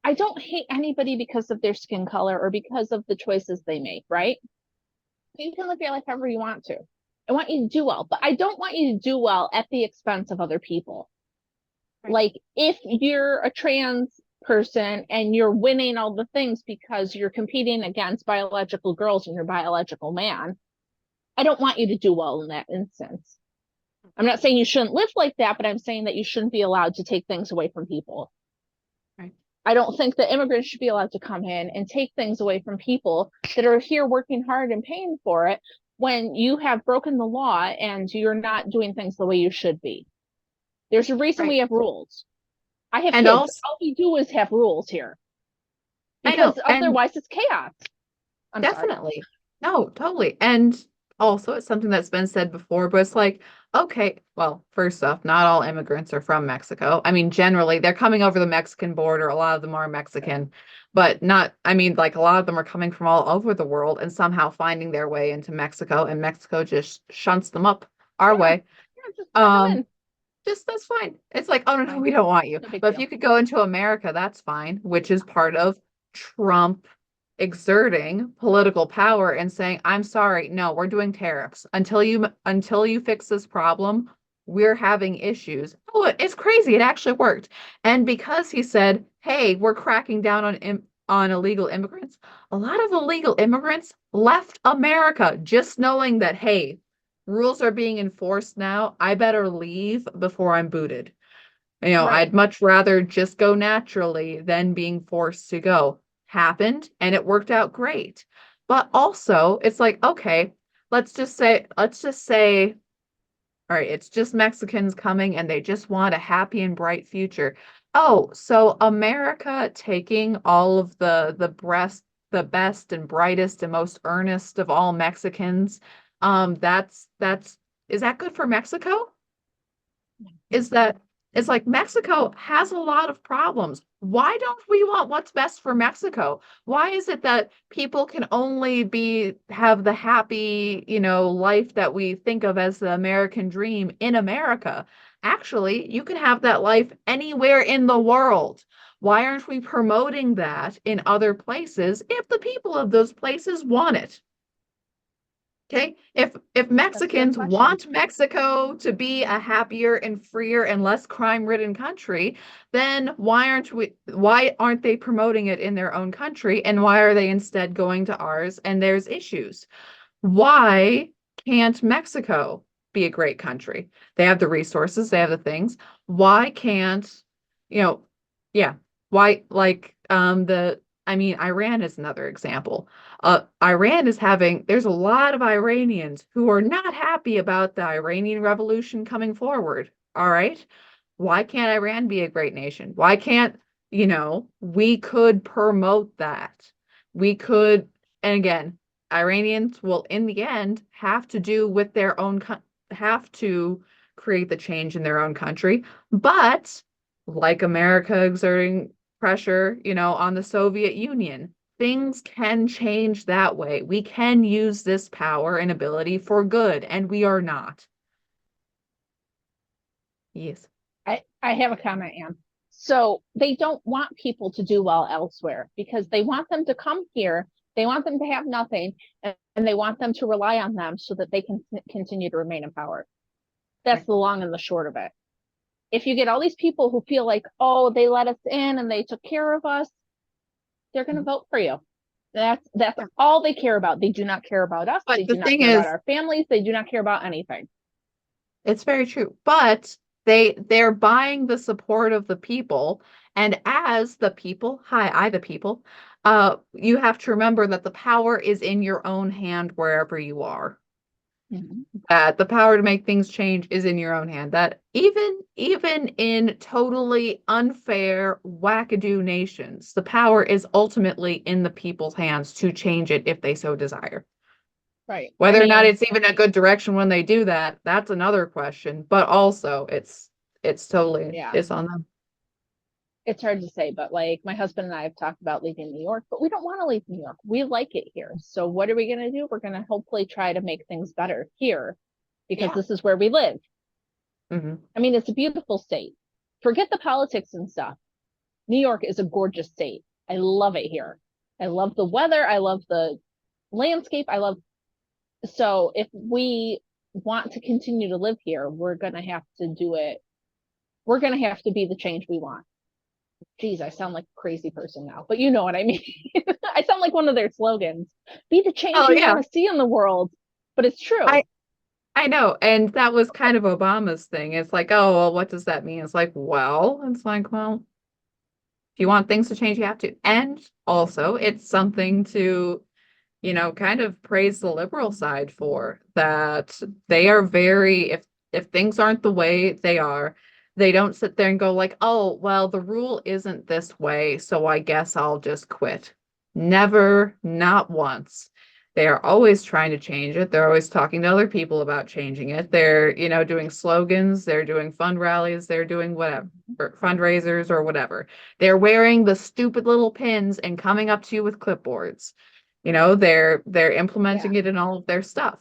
I don't hate anybody because of their skin color or because of the choices they make, right? You can live your life however you want to. I want you to do well, but I don't want you to do well at the expense of other people. Right. Like if you're a trans person and you're winning all the things because you're competing against biological girls and your biological man, I don't want you to do well in that instance. I'm not saying you shouldn't live like that, but I'm saying that you shouldn't be allowed to take things away from people. Right. I don't think that immigrants should be allowed to come in and take things away from people that are here working hard and paying for it when you have broken the law and you're not doing things the way you should be. There's a reason Right. we have rules. I have And kids. also, All we do is have rules here I because know, and otherwise it's chaos. I'm sorry. definitely. No, totally. And also, it's something that's been said before, but it's like, okay, well, first off, not all immigrants are from Mexico. I mean, generally, they're coming over the Mexican border. A lot of them are Mexican, but not, I mean, like a lot of them are coming from all over the world and somehow finding their way into Mexico, and Mexico just shunts them up our Yeah, way. yeah, just let them Um, in. just that's fine. It's like, oh no, no, Fine. we don't want you. No big But if deal. you could go into America, that's fine, which is part of Trump exerting political power and saying, I'm sorry, no, we're doing tariffs. Until you fix this problem, we're having issues. Oh, it's crazy. It actually worked. And because he said, hey, we're cracking down on illegal immigrants, a lot of illegal immigrants left America just knowing that, hey, rules are being enforced now. I better leave before I'm booted. Right. I'd much rather just go naturally than being forced to go. Happened and it worked out great. But also, it's like, okay, let's just say, all right, it's just Mexicans coming and they just want a happy and bright future. Oh, so America taking all of the best and brightest and most earnest of all Mexicans, that's is that good for Mexico? Is that it's like Mexico has a lot of problems. Why don't we want what's best for Mexico? Why is it that people can only have the happy, life that we think of as the American dream in America? Actually, you can have that life anywhere in the world. Why aren't we promoting that in other places if the people of those places want it? Okay, if That's a good Mexicans question. want Mexico to be a happier and freer and less crime-ridden country, then why aren't they promoting it in their own country and why are they instead going to ours and there's issues? Why can't Mexico be a great country? They have the resources, they have the things. Why can't, you know, yeah, why like the I mean, Iran is another example. There's a lot of Iranians who are not happy about the Iranian revolution coming forward. All right. Why can't Iran be a great nation? Why can't, we could promote that. We could, and again, Iranians will in the end have to create the change in their own country. But like America exerting pressure, on the Soviet Union, things can change that way. We can use this power and ability for good, and we are not. Yes. I have a comment, Anne. So they don't want people to do well elsewhere because they want them to come here. They want them to have nothing and they want them to rely on them so that they can continue to remain in power. That's Right. the long and the short of it. If you get all these people who feel like, oh, they let us in and they took care of us, they're going to Mhm. vote for you. That's Yeah. all they care about. They do not care about us. But They the do not thing care about is, our families. They do not care about anything. it's very true. But they're buying the support of the people And as the people, hi, I the people, you have to remember that the power is in your own hand wherever you are. Mhm. That the power to make things change is in your own hand. That even in totally unfair, wackadoo nations, the power is ultimately in the people's hands to change it if they so desire. Right. I Whether or not mean, it's even a good direction when they do that, that's another question. But also it's totally yeah, it's on them. it's hard to say, but like my husband and I have talked about leaving New York, but we don't want to leave New York. We like it here. So what are we going to do? We're going to hopefully try to make things better here because Yeah. this is where we live. Hmm. I mean, it's a beautiful state. Forget the politics and stuff. New York is a gorgeous state. I love it here. I love the weather. I love the landscape. I love so if we want to continue to live here, we're going to have to do it. We're going to have to be the change we want. Geez, I sound like a crazy person now, but you know what I mean. I sound like one of their slogans. Be the change Oh you yeah. want to see in the world. But it's true. I I know. And that was kind of Obama's thing. It's like, oh, well, what does that mean? It's like, well, if you want things to change, you have to. And also, it's something to, kind of praise the liberal side for that they are very, if things aren't the way they are, they don't sit there and go like, oh, well, the rule isn't this way, so I guess I'll just quit. Never, not once. They are always trying to change it. They're always talking to other people about changing it. They're, doing slogans, they're doing fund rallies, they're doing whatever, fundraisers or whatever. They're wearing the stupid little pins and coming up to you with clipboards. They're Yeah, implementing it in all of their stuff.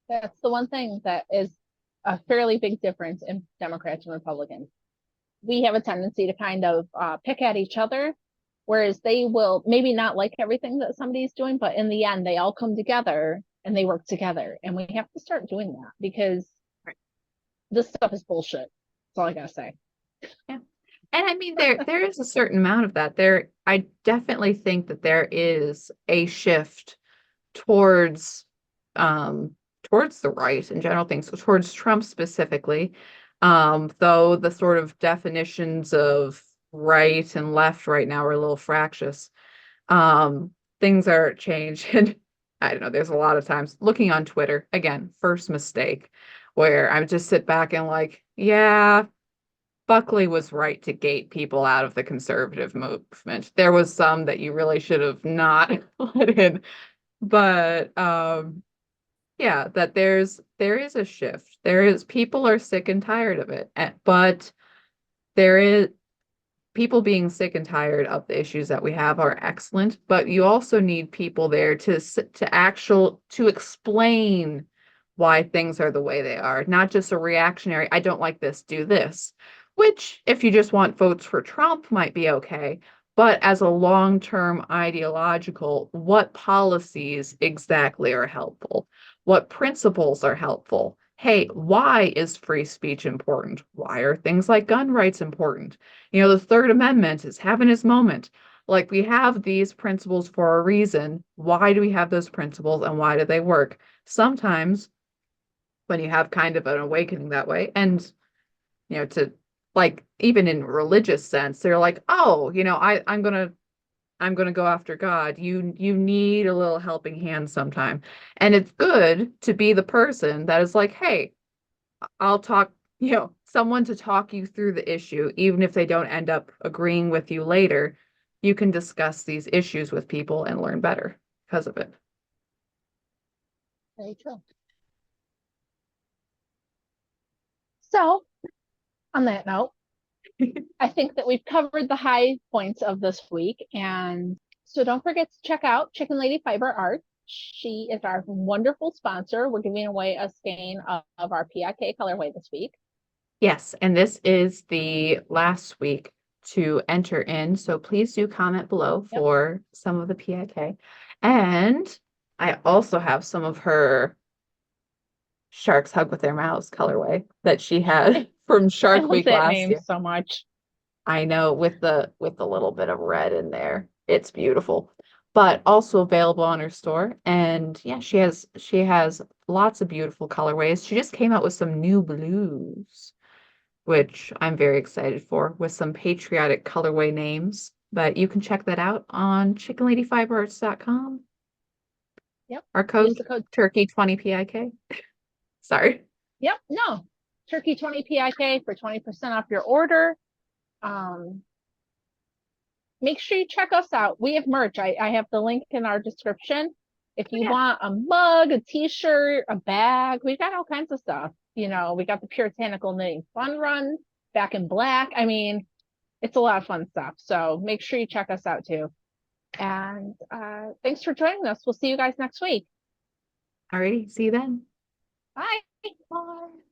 that's the one thing that is a fairly big difference in Democrats and Republicans. We have a tendency to kind of pick at each other, whereas they will maybe not like everything that somebody's doing, but in the end, they all come together and they work together. And we have to start doing that because Right. this stuff is bullshit. That's all I gotta say. Yeah. And I mean there is a certain amount of that. I definitely think that there is a shift towards um towards the right in general things, so towards Trump specifically. Though the sort of definitions of right and left right now are a little fractious. Things are changed. I don't know, there's a lot of times looking on Twitter, again, first mistake, where I would just sit back and like, yeah, Buckley was right to gate people out of the conservative movement. There was some that you really should have not let in, but yeah, that there is a shift. There is people are sick and tired of it. But there is people being sick and tired of the issues that we have are excellent, but you also need people there to explain why things are the way they are, not just a reactionary, I don't like this, do this, which if you just want votes for Trump might be okay. But as a long-term ideological, what policies exactly are helpful? What principles are helpful? Hey, why is free speech important? Why are things like gun rights important? The Third Amendment is having its moment. Like we have these principles for a reason. Why do we have those principles and why do they work? Sometimes when you have kind of an awakening that way, and to like even in religious sense, they're like, oh, I'm gonna go after God. You need a little helping hand sometime. And it's good to be the person that is like, hey, I'll talk, someone to talk you through the issue, even if they don't end up agreeing with you later. You can discuss these issues with people and learn better because of it. Very true. So, on that note, I think that we've covered the high points of this week. And so don't forget to check out Chicken Lady Fiber Art. She is our wonderful sponsor. We're giving away a skein of our PIK colorway this week. Yes, and this is the last week to enter in, so please do comment below Yep. for some of the PIK. And I also have some of her Sharks Hug with Their Mouths colorway that she had from I Shark love Week that last name year. so much. I know with the little bit of red in there. It's beautiful. But also available on her store. And yeah, she has lots of beautiful colorways. She just came out with some new blues, which I'm very excited for, with some patriotic colorway names. But you can check that out on chickenladyfiberarts.com. Yep. Our Use code the code. turkey20pik. Sorry. Yep. No. Turkey 20 PIK for 20% off your order. Um, Make sure you check us out. We have merch. I have the link in our description. If you want a mug, a t-shirt, a bag, we've got all kinds of stuff. You know, we got the Puritanical Knitting Fun Run back in black. I mean, it's a lot of fun stuff. So make sure you check us out too. And thanks for joining us. We'll see you guys next week. Alrighty, see you then. Bye. Bye.